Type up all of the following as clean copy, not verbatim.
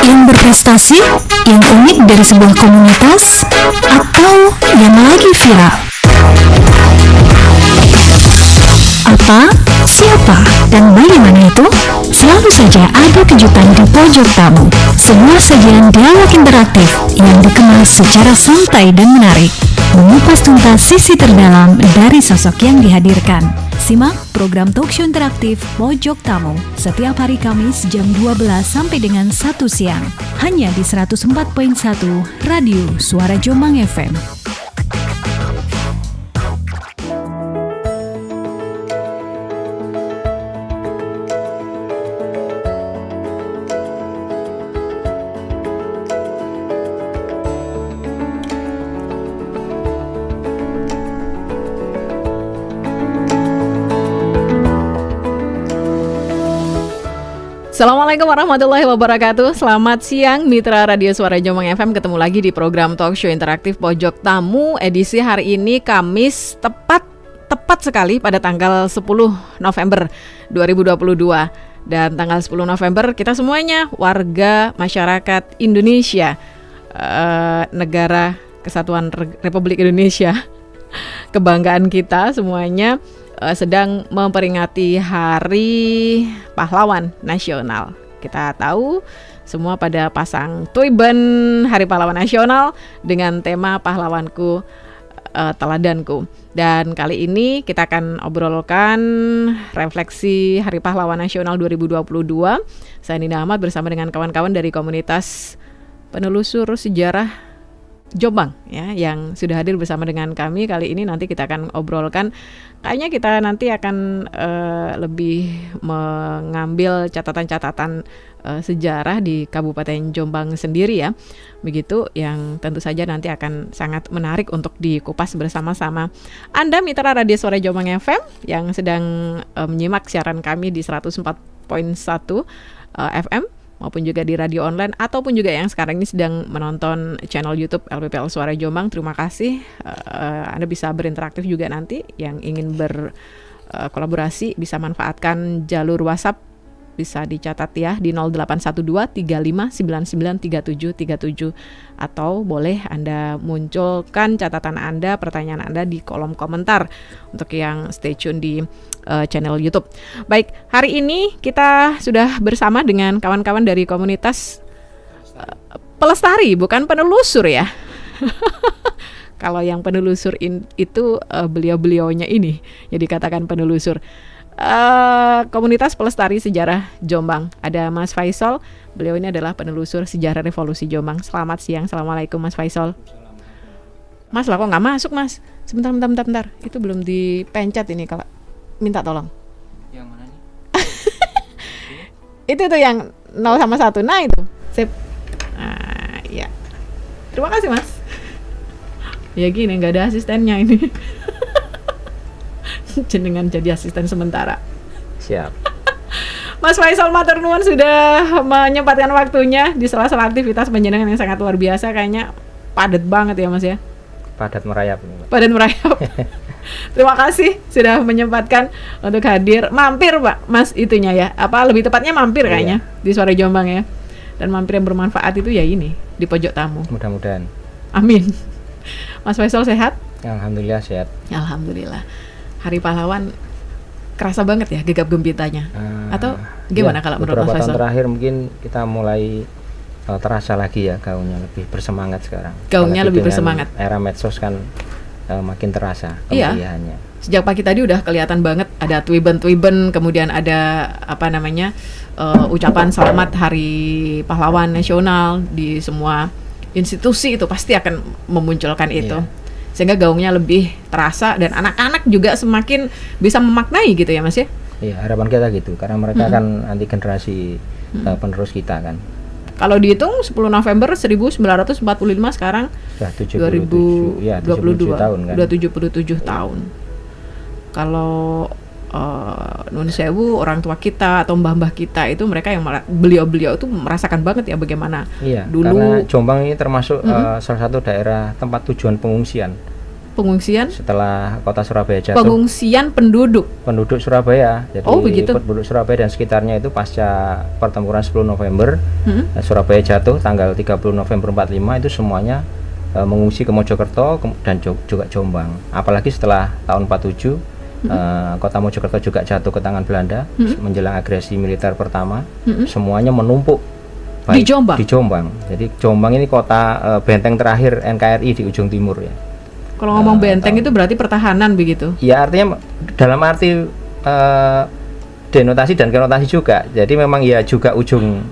Yang berprestasi, yang unik dari sebuah komunitas, atau yang lagi viral? Apa, siapa, dan bagaimana itu? Selalu saja ada kejutan di pojok tamu. Sebuah sajian dialog interaktif yang dikemas secara santai dan menarik, mengupas tuntas sisi terdalam dari sosok yang dihadirkan. Simak program talkshow interaktif Pojok Tamu setiap hari Kamis jam 12 sampai dengan 1 siang. Hanya di 104.1 Radio Suara Jombang FM. Assalamualaikum warahmatullahi wabarakatuh. Selamat siang Mitra Radio Suara Jombang FM. Ketemu lagi di program Talkshow Interaktif Pojok Tamu. Edisi hari ini Kamis, tepat sekali pada tanggal 10 November 2022. Dan tanggal 10 November kita semuanya warga masyarakat Indonesia, negara Kesatuan Republik Indonesia, kebanggaan kita semuanya, sedang memperingati Hari Pahlawan Nasional. Kita tahu semua pada pasang tuiben Hari Pahlawan Nasional dengan tema Pahlawanku, Teladanku. Dan kali ini kita akan obrolkan refleksi Hari Pahlawan Nasional 2022. Saya Nina Ahmad bersama dengan kawan-kawan dari komunitas penelusur sejarah Jombang ya, yang sudah hadir bersama dengan kami kali ini. Nanti kita akan obrolkan, kayaknya kita nanti akan lebih mengambil catatan-catatan sejarah di Kabupaten Jombang sendiri ya, begitu, yang tentu saja nanti akan sangat menarik untuk dikupas bersama-sama. Anda Mitra Radio Suara Jombang FM yang sedang menyimak siaran kami di 104.1 FM maupun juga di radio online, ataupun juga yang sekarang ini sedang menonton channel YouTube LPPL Suara Jombang. Terima kasih. Anda bisa berinteraktif juga nanti. Yang ingin berkolaborasi bisa manfaatkan jalur WhatsApp, bisa dicatat ya di 081235993737, atau boleh Anda munculkan catatan Anda, pertanyaan Anda di kolom komentar untuk yang stay tune di channel YouTube. Baik, hari ini kita sudah bersama dengan kawan-kawan dari komunitas pelestari, bukan penelusur ya. Kalau yang penelusur itu beliau-beliaunya ini yang dikatakan penelusur. Komunitas pelestari sejarah Jombang. Ada Mas Faisal, beliau ini adalah penelusur sejarah revolusi Jombang. Selamat siang, assalamualaikum Mas Faisal. Mas lah kok nggak masuk Mas? Sebentar. Itu belum dipencet ini, kalau minta tolong. Yang mana nih? Itu tuh yang 0 sama 1. Nah itu. Sip. Ya. Terima kasih Mas. Ya gini, nggak ada asistennya ini. Jenengan jadi asisten sementara. Siap. Mas Faisal matur nuwun sudah menyempatkan waktunya di sela-sela aktivitas panjenengan yang sangat luar biasa. Kayaknya padat banget ya Mas ya. Padat merayap. Terima kasih sudah menyempatkan untuk hadir. Mampir Pak Mas itunya ya. Apa lebih tepatnya mampir kayaknya di Suara Jombang ya. Dan mampir yang bermanfaat itu ya ini di pojok tamu. Mudah-mudahan. Amin. Mas Faisal sehat? Alhamdulillah sehat. Alhamdulillah. Hari Pahlawan kerasa banget ya gegap gempitanya. Atau gimana kalau menurut Mas Faisal? Beberapa tahun terakhir mungkin kita mulai terasa lagi ya gaungnya lebih bersemangat sekarang. Gaungnya lebih bersemangat. Era medsos kan makin terasa Iya. kemeriahannya. Sejak pagi tadi udah kelihatan banget ada tuiben, kemudian ada ucapan selamat Hari Pahlawan Nasional di semua institusi, itu pasti akan memunculkan itu. Sehingga gaungnya lebih terasa dan anak-anak juga semakin bisa memaknai gitu ya Mas ya? Iya, harapan kita gitu, karena mereka kan nanti generasi penerus kita kan. Kalau dihitung 10 November 1945 sekarang sudah 77 tahun kan. Sudah 77 tahun. Kalau Nun Sewu, orang tua kita atau mbah-mbah kita itu mereka yang beliau-beliau itu merasakan banget ya bagaimana dulu. Karena Jombang ini termasuk salah satu daerah tempat tujuan pengungsian Pengungsian setelah kota Surabaya jatuh. pengungsian penduduk. Penduduk Surabaya. Jadi Oh, begitu. penduduk Surabaya dan sekitarnya itu pasca pertempuran 10 November Mm-mm. Surabaya jatuh tanggal 30 November 45 itu semuanya mengungsi ke Mojokerto dan juga Jombang. Apalagi setelah tahun 47 kota Mojokerto juga jatuh ke tangan Belanda menjelang agresi militer pertama. Semuanya menumpuk Di Jombang? Di Jombang. Jadi Jombang ini kota benteng terakhir NKRI di ujung timur ya. Kalau ngomong benteng itu berarti pertahanan begitu. Ya artinya dalam arti denotasi dan konotasi juga. Jadi memang ya juga ujung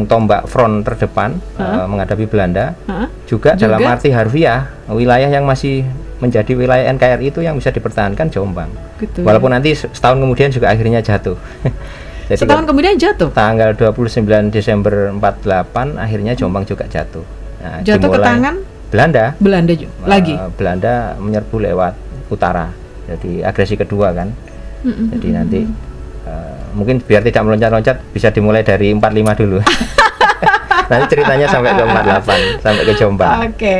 tombak front terdepan menghadapi Belanda. Juga dalam arti harfiah wilayah yang masih menjadi wilayah NKRI itu yang bisa dipertahankan Jombang. Gitu, walaupun nanti setahun kemudian juga akhirnya jatuh. Jadi setahun kemudian jatuh. Tanggal 29 Desember 48 akhirnya Jombang juga jatuh. Nah, Jatuh ke tangan Belanda. Belanda juga lagi. Belanda menyerbu lewat utara. Jadi agresi kedua kan. Jadi nanti mungkin biar tidak meloncat-loncat bisa dimulai dari 45 dulu. Nanti ceritanya sampai ke 48 sampai ke Jombang. Oke.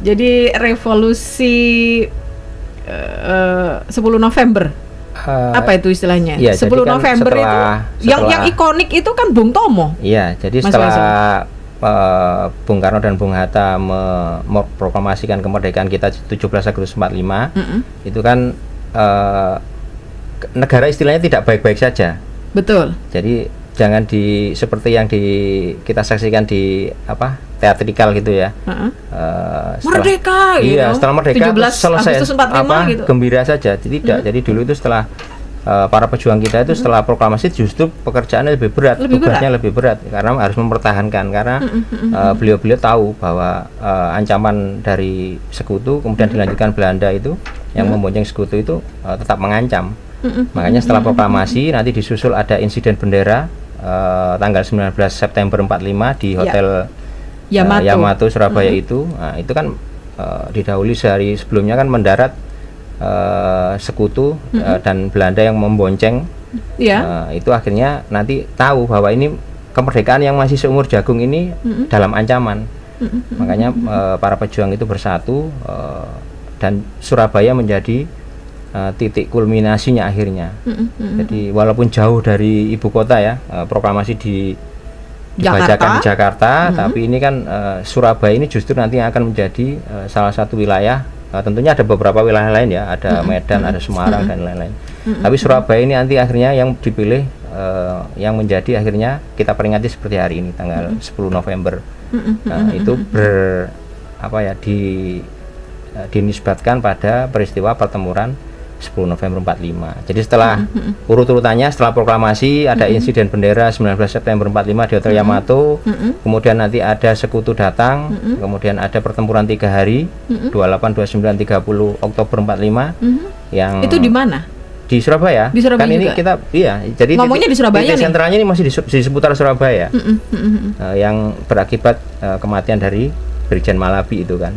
Jadi revolusi 10 November. Apa itu istilahnya? Iya, 10 jadi kan November itu yang ikonik itu kan Bung Tomo. Iya, jadi setelah Bung Karno dan Bung Hatta memproklamasikan kemerdekaan kita 17 Agustus 45, itu kan negara istilahnya tidak baik-baik saja. Betul. Jadi jangan seperti yang kita saksikan di teatrikal gitu ya. Merdeka gitu. Iya, setelah merdeka 17 selesai Agustus 45 gitu. Gembira saja. Tidak. Jadi dulu itu setelah para pejuang kita itu setelah proklamasi justru pekerjaannya lebih berat, tugasnya lebih berat karena harus mempertahankan karena beliau-beliau tahu bahwa ancaman dari sekutu kemudian dilanjutkan Belanda itu yang membonceng sekutu itu tetap mengancam. Makanya setelah proklamasi nanti disusul ada insiden bendera tanggal 19 September 45 di Hotel Yamato Surabaya itu. Nah, itu kan didahului sehari sebelumnya kan mendarat sekutu dan Belanda yang membonceng. Itu akhirnya nanti tahu bahwa ini kemerdekaan yang masih seumur jagung ini dalam ancaman. Makanya para pejuang itu bersatu dan Surabaya menjadi titik kulminasinya akhirnya. Jadi walaupun jauh dari ibu kota ya, proklamasi dibacakan di Jakarta, tapi ini kan Surabaya ini justru nanti akan menjadi salah satu wilayah. Tentunya ada beberapa wilayah lain ya, ada Medan, ada Semarang dan lain-lain. Tapi Surabaya ini nanti akhirnya yang dipilih, yang menjadi akhirnya kita peringati seperti hari ini tanggal 10 November. Itu dinisbatkan pada peristiwa pertempuran 10 November 45. Jadi setelah urut-urutannya setelah proklamasi ada insiden bendera 19 September 45 di Hotel Yamato, kemudian nanti ada sekutu datang, kemudian ada pertempuran 3 hari, 28, 29, 30 Oktober 45 yang itu di mana? Di Surabaya. Di Surabaya kan juga? Ini kita jadi ngomongnya di Surabaya titik nih. sentralnya ini masih di seputar Surabaya. Yang berakibat kematian dari Brigjen Malabi itu kan.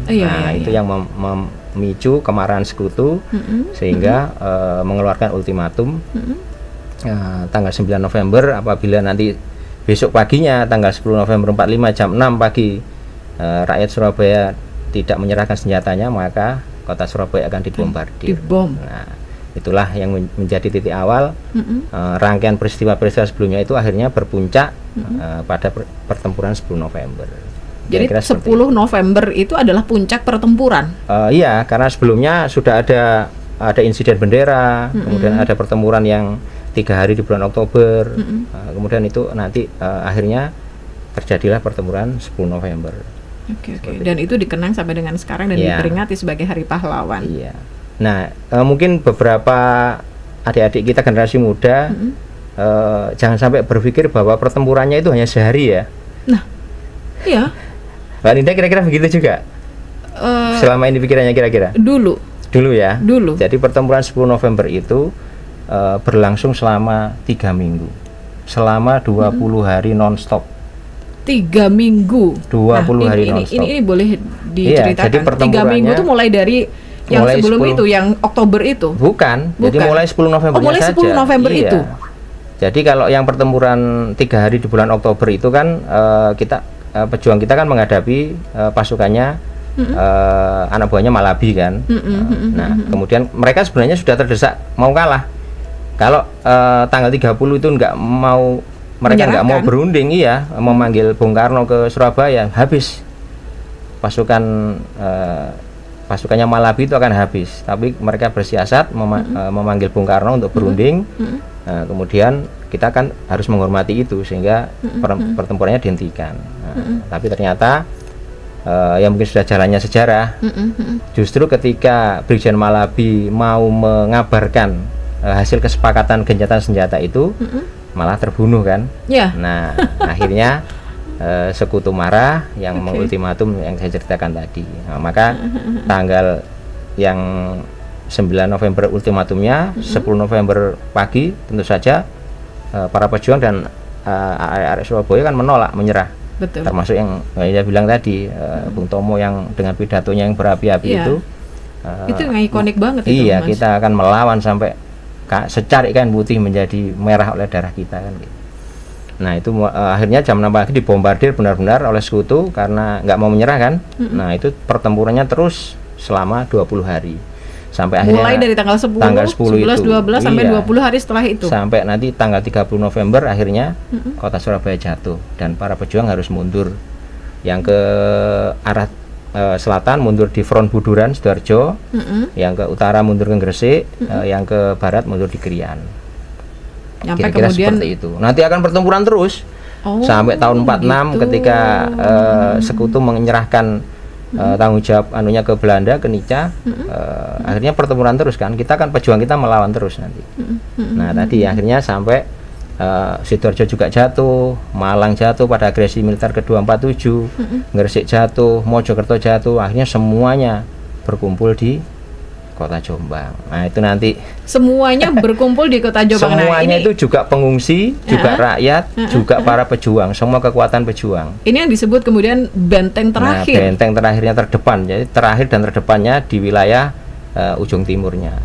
Itu yang memicu kemarahan sekutu sehingga mengeluarkan ultimatum tanggal 9 November apabila nanti besok paginya tanggal 10 November 45 jam 6 pagi rakyat Surabaya tidak menyerahkan senjatanya, maka kota Surabaya akan dibombardir. Nah, itulah yang menjadi titik awal rangkaian peristiwa-peristiwa sebelumnya itu akhirnya berpuncak pada pertempuran 10 November. Jadi 10 November itu adalah puncak pertempuran. Iya, karena sebelumnya sudah ada insiden bendera, kemudian ada pertempuran yang 3 hari di bulan Oktober, kemudian itu nanti akhirnya terjadilah pertempuran 10 November. Oke. Dan itu dikenang sampai dengan sekarang dan diperingati sebagai Hari Pahlawan. Iya. Nah, mungkin beberapa adik-adik kita generasi muda jangan sampai berpikir bahwa pertempurannya itu hanya sehari ya. Nah, iya. Mbak Linda kira-kira begitu juga? Selama ini pikirannya kira-kira? Dulu ya. Jadi pertempuran 10 November itu berlangsung selama 3 minggu, selama 20 hari non-stop. 3 minggu. 20 hari non-stop. Ini boleh diceritakan. Jadi 3 minggu itu mulai dari yang sebelum 10, itu, yang Oktober itu? Bukan. Jadi mulai 10 November mulai 10 saja. November itu. Jadi kalau yang pertempuran 3 hari di bulan Oktober itu kan pejuang kita kan menghadapi pasukannya anak buahnya Malabi kan. Nah, kemudian mereka sebenarnya sudah terdesak mau kalah. Kalau tanggal 30 itu nggak mau, mereka nggak mau berunding, iya, memanggil Bung Karno ke Surabaya, habis pasukannya Malabi itu akan habis. Tapi mereka bersiasat memanggil Bung Karno untuk berunding. Kemudian kita kan harus menghormati itu sehingga pertempurannya dihentikan. Tapi ternyata yang mungkin sudah jalannya sejarah, justru ketika Brigjen Malabi mau mengabarkan hasil kesepakatan gencatan senjata itu, malah terbunuh kan. Nah, akhirnya sekutu marah yang mengultimatum yang saya ceritakan tadi. Nah, maka tanggal yang 9 November ultimatumnya, 10 November pagi tentu saja para pejuang dan arek Surabaya kan menolak, menyerah. Betul. Termasuk yang saya bilang tadi, Bung Tomo yang dengan pidatonya yang berapi-api itu yang ikonik banget itu, iya, Mas. kita akan melawan sampai secari kain putih menjadi merah oleh darah kita kan gitu. Nah itu akhirnya jam 6 pagi dibombardir benar-benar oleh sekutu karena nggak mau menyerah kan. Nah itu pertempurannya terus selama 20 hari sampai akhirnya mulai dari tanggal 10, 11, 12 sampai 20 hari setelah itu, sampai nanti tanggal 30 November akhirnya kota Surabaya jatuh dan para pejuang harus mundur. Yang ke arah selatan mundur di front Buduran Sidoarjo, yang ke utara mundur ke Gresik, yang ke barat mundur di Krian. Kira-kira kemudian seperti itu. Nanti akan pertempuran terus sampai tahun 46 ketika sekutu menyerahkan tanggung jawab anunya ke Belanda, ke Nica. Akhirnya pertempuran terus kan. Kita kan pejuang kita melawan terus nanti. Nah tadi akhirnya sampai Sidoarjo juga jatuh, Malang jatuh pada agresi militer kedua 47, Gresik jatuh, Mojokerto jatuh, akhirnya semuanya berkumpul di kota Jombang. Nah itu nanti semuanya berkumpul di kota Jombang. Semuanya itu juga pengungsi, juga rakyat, juga para pejuang, semua kekuatan pejuang. Ini yang disebut kemudian benteng terakhir. Nah, benteng terakhirnya terdepan, jadi terakhir dan terdepannya di wilayah ujung timurnya.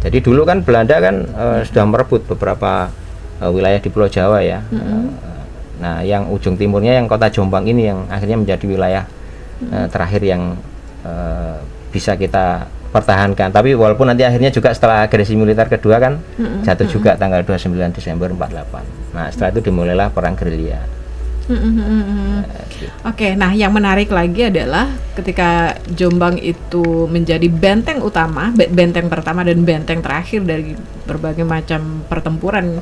Jadi dulu kan Belanda kan sudah merebut beberapa wilayah di Pulau Jawa ya. Nah, yang ujung timurnya yang kota Jombang ini yang akhirnya menjadi wilayah terakhir yang bisa kita pertahankan. Tapi walaupun nanti akhirnya juga setelah agresi militer kedua kan jatuh juga tanggal 29 Desember 48. Nah, setelah itu dimulailah perang gerilya. Oke, nah yang menarik lagi adalah ketika Jombang itu menjadi benteng utama, benteng pertama dan benteng terakhir dari berbagai macam pertempuran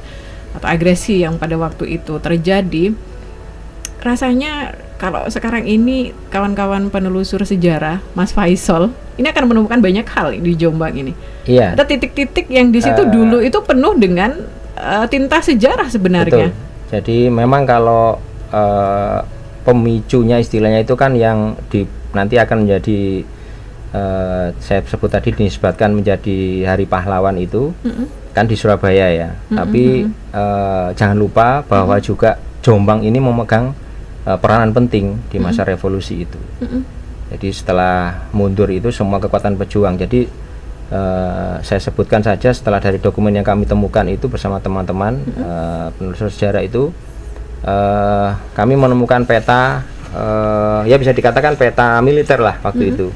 atau agresi yang pada waktu itu terjadi. Rasanya kalau sekarang ini kawan-kawan penelusur sejarah, Mas Faisal, ini akan menemukan banyak hal di Jombang ini. Iya. Ada titik-titik yang di situ dulu itu penuh dengan tinta sejarah sebenarnya. Betul. Jadi memang kalau pemicunya istilahnya itu kan yang nanti akan menjadi saya sebut tadi dinisbatkan menjadi Hari Pahlawan itu kan di Surabaya ya. Tapi jangan lupa bahwa juga Jombang ini memegang peranan penting di masa revolusi itu. Jadi setelah mundur itu semua kekuatan pejuang. Jadi saya sebutkan saja setelah dari dokumen yang kami temukan itu bersama teman-teman penelusur sejarah itu, kami menemukan peta, ya bisa dikatakan peta militer lah waktu itu.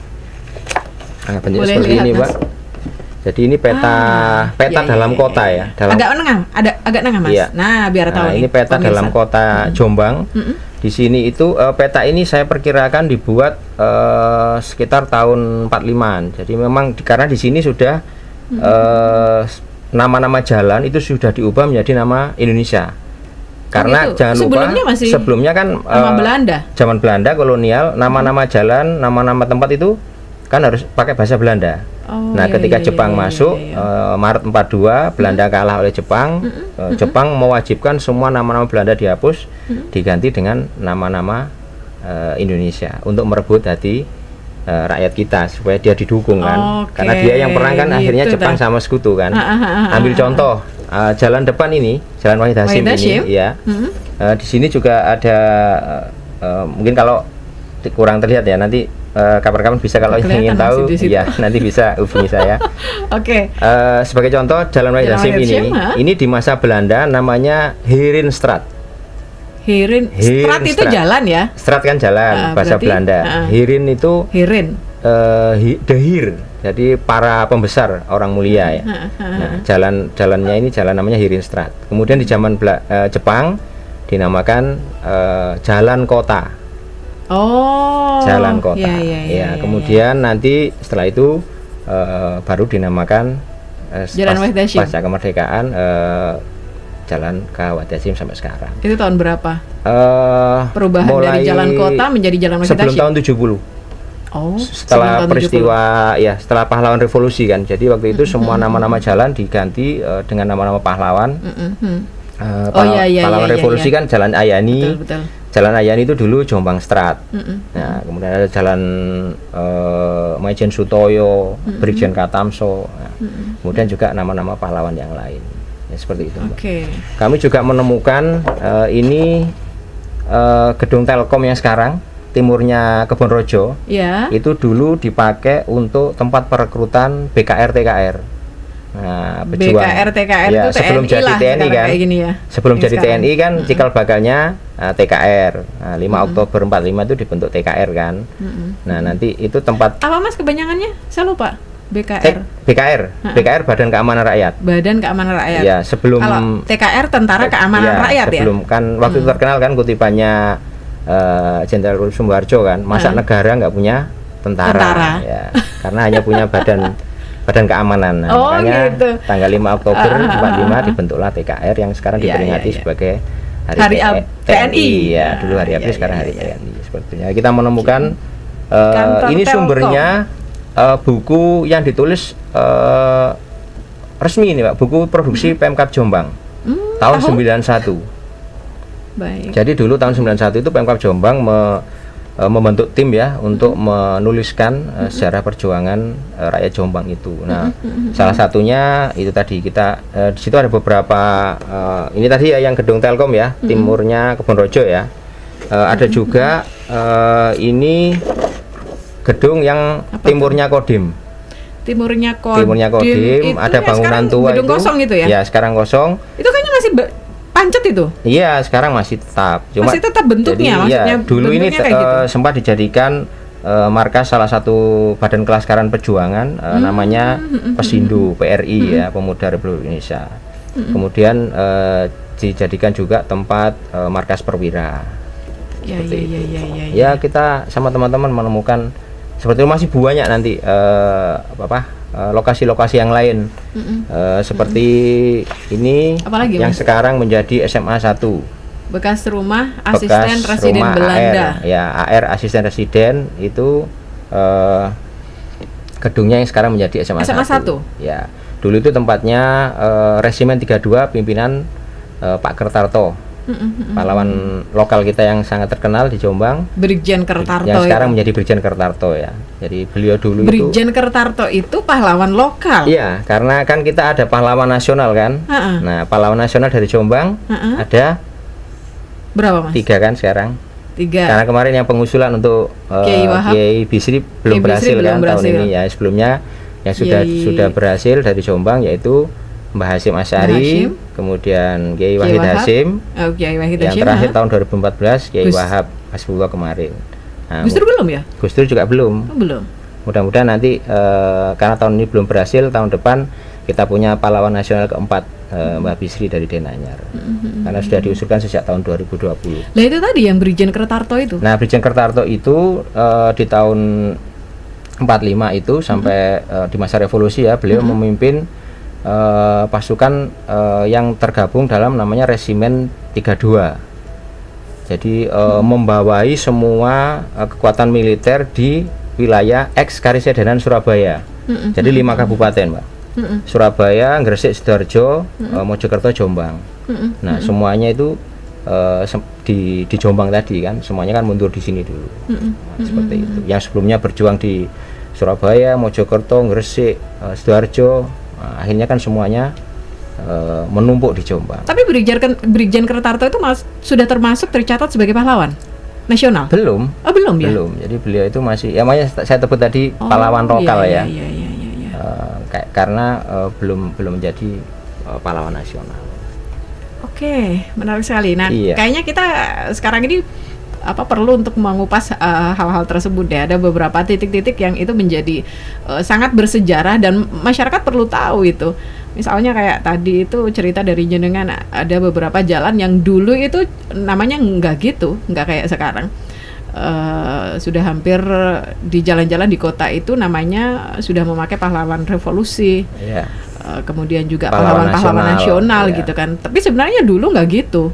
Nah, bentuknya seperti ini, Mbak. Jadi ini peta dalam kota ya. Dalam, agak nengah Mas. Iya. Nah, biar tahu ini peta pemirsa dalam kota Jombang. Di sini itu peta ini saya perkirakan dibuat sekitar tahun 45-an. Jadi memang karena di sini sudah nama-nama jalan itu sudah diubah menjadi nama Indonesia. Karena jangan lupa sebelumnya kan zaman Belanda kolonial, nama-nama jalan, nama-nama tempat itu kan harus pakai bahasa Belanda. Nah, ketika Jepang masuk Maret 42, Belanda kalah oleh Jepang. Jepang mewajibkan semua nama-nama Belanda dihapus, diganti dengan nama-nama Indonesia untuk merebut hati rakyat kita supaya dia didukung kan. Karena dia yang perang kan akhirnya Jepang sama sekutu kan. Ambil contoh jalan depan ini, Jalan Wahid Hasyim ini ya. Di sini juga ada mungkin kalau kurang terlihat ya, nanti kapan-kapan bisa kalau ingin tahu ya nanti bisa hubungi saya. Sebagai contoh Jalan Wahid Hasyim ini di masa Belanda namanya Herenstraat. Hirin, Straat itu Straat. jalan ya? Straat kan jalan, bahasa berarti, Belanda. Hirin itu Hirin. the hir, jadi para pembesar orang mulia ya. Nah, jalannya ini jalan namanya Hirinstraat. Kemudian di zaman Jepang dinamakan jalan kota. Oh. Jalan kota. Ya. Kemudian nanti setelah itu baru dinamakan Jalan Wahid Hasyim. pasca kemerdekaan Jalan ke Wahid Hasyim sampai sekarang. Itu tahun berapa? Perubahan Mulai dari jalan kota menjadi jalan Wahid sebelum Hasyim? tahun 70. Oh, Setelah sebelum tahun peristiwa ya, setelah pahlawan revolusi kan. Jadi waktu itu semua nama-nama jalan diganti dengan nama-nama pahlawan. Pahlawan revolusi kan Jalan Ayani. Betul. Jalan Ayani itu dulu Jombang Straat. Nah, kemudian ada Jalan Maijen Sutoyo, Brigjen Katamso. Nah, kemudian juga nama-nama pahlawan yang lain. Ya, seperti itu, Mbak. Kami juga menemukan ini gedung Telkom yang sekarang timurnya Kebonrojo. Itu dulu dipakai untuk tempat perekrutan BKR TKR. Nah, pejuang. BKR TKR ya, itu sebelum TNI jadi lah, TNI kan. gini ya. Sebelum jadi sekarang. TNI kan cikal bakalnya TKR. Nah, 5 Oktober 45 itu dibentuk TKR kan. Nah, nanti itu tempat apa Mas kebanyakannya? Saya lupa. BKR. Badan Keamanan Rakyat. Badan Keamanan Rakyat. Ya, sebelum kalau TKR Tentara Keamanan Rakyat sebelum ya. Kan waktu itu terkenal kan kutipannya Jenderal Sumoharjo kan, masa negara nggak punya tentara. Ya, karena hanya punya badan keamanan. Nah, makanya gitu. tanggal 5 Oktober 45 dibentuklah TKR yang sekarang diperingati sebagai Hari TNI. Ya, dulu Hari ABRI, sekarang Hari TNI. Sepertinya kita menemukan ini sumbernya buku yang ditulis resmi ini, Pak, buku produksi Pemkab Jombang tahun 91. Baik. Jadi dulu tahun 91 itu Pemkab Jombang membentuk tim ya untuk menuliskan sejarah perjuangan rakyat Jombang itu. Nah, salah satunya itu tadi kita di situ ada beberapa ini tadi ya yang gedung Telkom ya, timurnya Kebonrojo ya. Ada juga ini gedung yang timurnya Kodim. Timurnya Kodim ada bangunan tua gedung itu. Kosong itu ya? Ya, sekarang kosong. Itu kayaknya masih pancet itu? Iya, sekarang masih tetap. Masih tetap bentuknya, jadi, maksudnya dulu ini gitu. Sempat dijadikan markas salah satu badan kelaskaran perjuangan namanya Pesindo PRI ya, Pemuda Republik Indonesia. Kemudian dijadikan juga tempat markas perwira. Ya, kita sama teman-teman menemukan seperti itu, masih banyak nanti lokasi-lokasi yang lain seperti ini. Apalagi, yang Mas? sekarang menjadi SMA 1 bekas rumah asisten residen Belanda. AR asisten residen itu gedungnya yang sekarang menjadi SMA 1. Ya, dulu itu tempatnya Resimen 32 pimpinan Pak Kertarto. Pahlawan lokal kita yang sangat terkenal di Jombang, Brigjen Kertarto, yang sekarang menjadi Brigjen Kertarto ya. Jadi beliau dulu Brigjen Kertarto itu pahlawan lokal. Iya, karena kan kita ada pahlawan nasional kan. Nah, pahlawan nasional dari Jombang ada berapa, Mas? 3 kan sekarang. 3. Karena kemarin yang pengusulan untuk Kiai Bisri belum berhasil kan tahun ini ya. Sebelumnya yang sudah berhasil dari Jombang yaitu Mbah Hasyim Asy'ari, kemudian Kiai Wahid Hasyim. Yang terakhir tahun 2014 Kiai Wahab Hasbullah kemarin. Nah, Gus Dur belum ya? Gus Dur juga belum. Belum. Mudah-mudahan nanti karena tahun ini belum berhasil, tahun depan kita punya pahlawan nasional keempat Mbah Bisri dari Denanyar. Karena sudah diusulkan sejak tahun 2020. Nah, itu tadi yang Brigjen Kertarto itu. Nah, Brigjen Kertarto itu di tahun 45 itu sampai di masa revolusi ya, beliau memimpin pasukan yang tergabung dalam namanya Resimen 32. Jadi membawai semua kekuatan militer di wilayah ex Karisidenan Surabaya. Jadi 5 kabupaten, Mbak. Surabaya, Gresik, Sidoarjo, Mojokerto, Jombang. Nah, semuanya itu di Jombang tadi kan, semuanya kan mundur di sini dulu. Nah, seperti itu. Yang sebelumnya berjuang di Surabaya, Mojokerto, Gresik, Sidoarjo, akhirnya kan semuanya menumpuk di Jombang. Tapi Brigjen Kertarto itu sudah termasuk tercatat sebagai pahlawan nasional? Belum. Oh, belum ya? Belum. Jadi beliau itu masih, ya makanya saya sebut tadi pahlawan lokal ya. Karena belum menjadi pahlawan nasional. Oke, menarik sekali. Nah, Iya. kayaknya kita sekarang ini perlu untuk mengupas hal-hal tersebut ya. Ada beberapa titik-titik yang itu menjadi sangat bersejarah dan masyarakat perlu tahu itu. Misalnya kayak tadi itu cerita dari jenengan, ada beberapa jalan yang dulu itu namanya nggak gitu, nggak kayak sekarang. Sudah hampir di jalan-jalan di kota itu namanya sudah memakai pahlawan revolusi. Iya. Kemudian juga Pahlawan pahlawan nasional iya. gitu kan. Tapi sebenarnya dulu nggak gitu.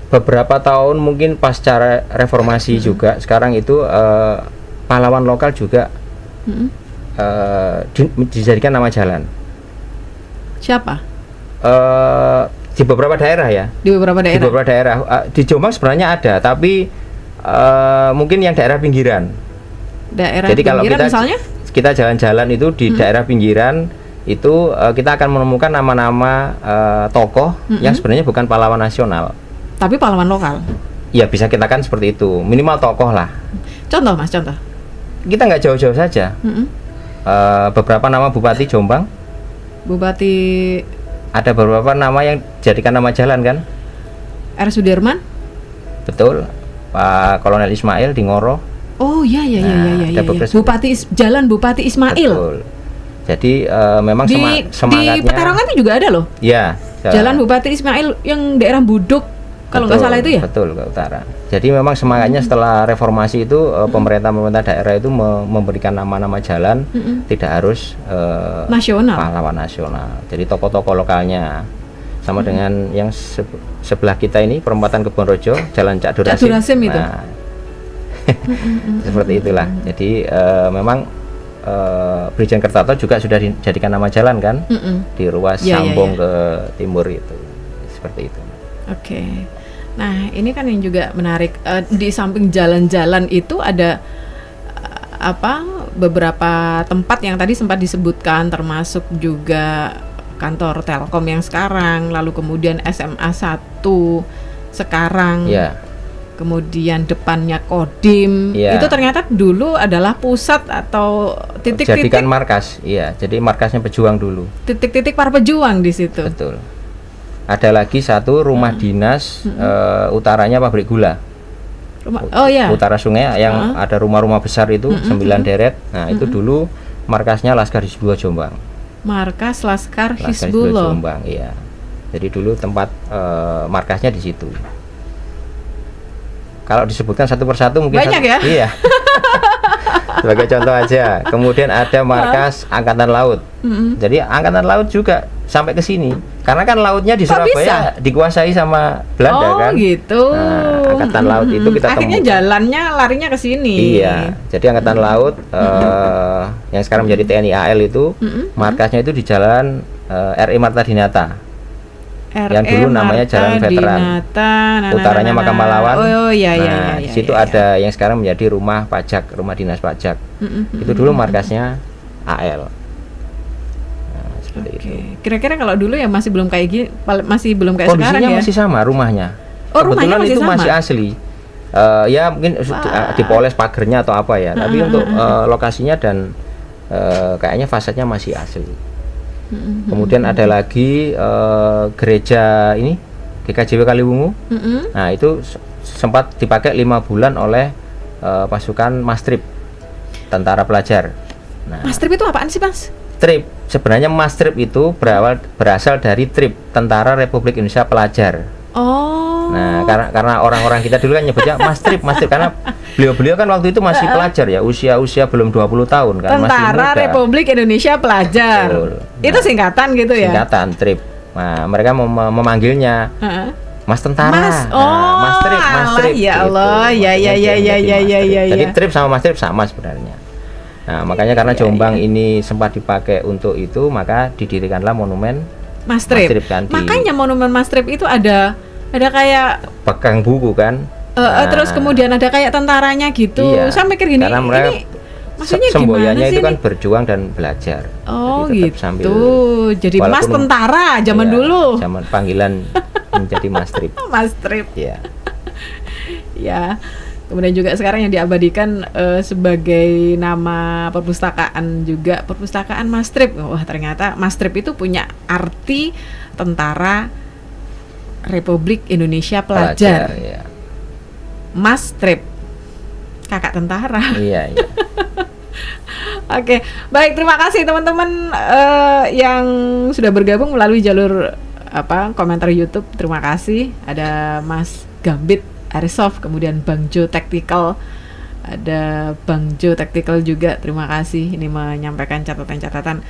Beberapa tahun mungkin pasca reformasi juga sekarang itu pahlawan lokal juga dijadikan nama jalan. Siapa? Di beberapa daerah ya. Di beberapa daerah. Di beberapa daerah. Di Jombang sebenarnya ada, tapi mungkin yang daerah pinggiran. Daerah Jadi kalau pinggiran misalnya? kita jalan-jalan itu di daerah pinggiran itu kita akan menemukan nama-nama tokoh yang sebenarnya bukan pahlawan nasional. Tapi pahlawan lokal. Ya bisa kita kan seperti itu, minimal tokoh lah. Contoh Mas, contoh. Kita nggak jauh-jauh saja. Beberapa nama bupati Jombang. Bupati Ada beberapa nama yang jadikan nama jalan kan? R. Sudirman. Betul. Pak Kolonel Ismail di Ngoro. Oh iya iya iya Nah, iya ada iya. beberapa- Bupati Jalan Bupati Ismail. Betul. Jadi memang Di semangatnya. Peterongan itu juga ada loh. Ya. Jalan Bupati Ismail yang daerah Buduk. Kalau nggak Betul, salah itu ya. Betul, ke utara. Jadi memang semangatnya setelah reformasi itu pemerintah daerah itu memberikan nama-nama jalan, tidak harus Nasional. pahlawan nasional. Jadi tokoh-tokoh lokalnya sama dengan yang sebelah kita ini perempatan Kebonrojo, Jalan Cak Durasim. Cak Durasim itu. Nah, seperti itulah. Jadi memang Brigjen Kertarto juga sudah dijadikan nama jalan kan di ruas Ya, ya, Sambong ya. ke timur itu, seperti itu. Oke. Nah, ini kan yang juga menarik. Di samping jalan-jalan itu ada beberapa tempat yang tadi sempat disebutkan, termasuk juga kantor Telkom yang sekarang, lalu kemudian SMA 1 sekarang. Ya. Kemudian depannya Kodim. Ya. Itu ternyata dulu adalah pusat atau titik-titik Jadikan markas, iya. Jadi markasnya pejuang dulu. titik-titik para pejuang di situ. Betul. Ada lagi satu rumah dinas utaranya pabrik gula. Oh ya. Utara sungai yang ada rumah-rumah besar itu 9 deret. Nah, itu dulu markasnya Laskar Hizbullah Jombang. Markas Laskar Laskar Hizbullah. Jombang, iya. Jadi dulu tempat markasnya di situ. Kalau disebutkan satu persatu mungkin Banyak ya? Iya. Sebagai contoh aja. Kemudian ada markas Angkatan Laut. Jadi Angkatan Laut juga sampai ke sini. Karena kan lautnya di Kok Surabaya dikuasai sama Belanda Oh kan. gitu. Nah, Angkatan Laut itu kita akhirnya temukan. jalannya larinya ke sini. Iya. Jadi Angkatan Laut yang sekarang menjadi TNI AL itu markasnya itu di Jalan RI Marta Dinata. Yang dulu namanya Jalan Veteran. Utaranya Makam Pahlawan. Oh iya iya Nah, iya. di situ ada yang sekarang menjadi rumah pajak, rumah dinas pajak. Itu dulu markasnya AL. Nah, seperti itu. Oke. Kira-kira kalau dulu ya masih belum kayak gini, masih belum kayak sekarang Kondisinya ya. masih sama rumahnya. Oh, rumahnya Kebetulan masih itu sama? masih asli. Ya mungkin dipoles pagernya atau apa ya. Tapi untuk lokasinya dan kayaknya fasadnya masih asli. Kemudian ada lagi gereja ini GKJW Kaliwungu. Nah, itu sempat dipakai 5 bulan oleh pasukan Mastrip, tentara pelajar. Nah, Mastrip itu apaan sih, Mas? TRIP sebenarnya Mastrip itu berasal dari TRIP, Tentara Republik Indonesia Pelajar. Oh. Nah, karena orang-orang kita dulu kan nyebutnya Mastrip karena beliau-beliau kan waktu itu masih pelajar ya, usia belum 20 tahun kan, masih Tentara muda. Republik Indonesia Pelajar. Betul. Itu singkatan gitu ya. Singkatan TRIP. Nah, mereka memanggilnya Heeh. Mas Tentara. Mas, Mas Trip, alah, Trip. ya Allah, gitu. ya, Makanya ya, dia ya, menjadi ya, Mas ya, Trip. ya, Jadi ya. Trip sama Mas Trip sama sebenarnya. Nah, makanya karena Jombang ini sempat dipakai untuk itu, maka didirikanlah monumen Mastrip. Mastrip kan, Makanya monumen Mastrip itu ada kayak pegang buku kan. terus kemudian ada kayak tentaranya gitu. Iya, Saya mikir gini, karena mereka ini maksudnya gimana semboyannya sih itu kan ini? berjuang dan belajar. Oh Jadi tetap gitu. sambil Jadi Mas walaupun- Tentara zaman iya, dulu. Zaman panggilan menjadi Mas Trip. Mastrip. Iya. Ya. Kemudian juga sekarang yang diabadikan sebagai nama perpustakaan juga, perpustakaan Mastrip. Wah, ternyata Mastrip itu punya arti Tentara Republik Indonesia Pelajar. Ya. Mastrip, kakak tentara. Iya. Oke, baik, terima kasih teman-teman yang sudah bergabung melalui jalur komentar YouTube. Terima kasih. Ada Mas Gambit Airsoft, kemudian Bang Jo Tactical, ada Bang Jo Tactical juga. Terima kasih ini menyampaikan catatan-catatan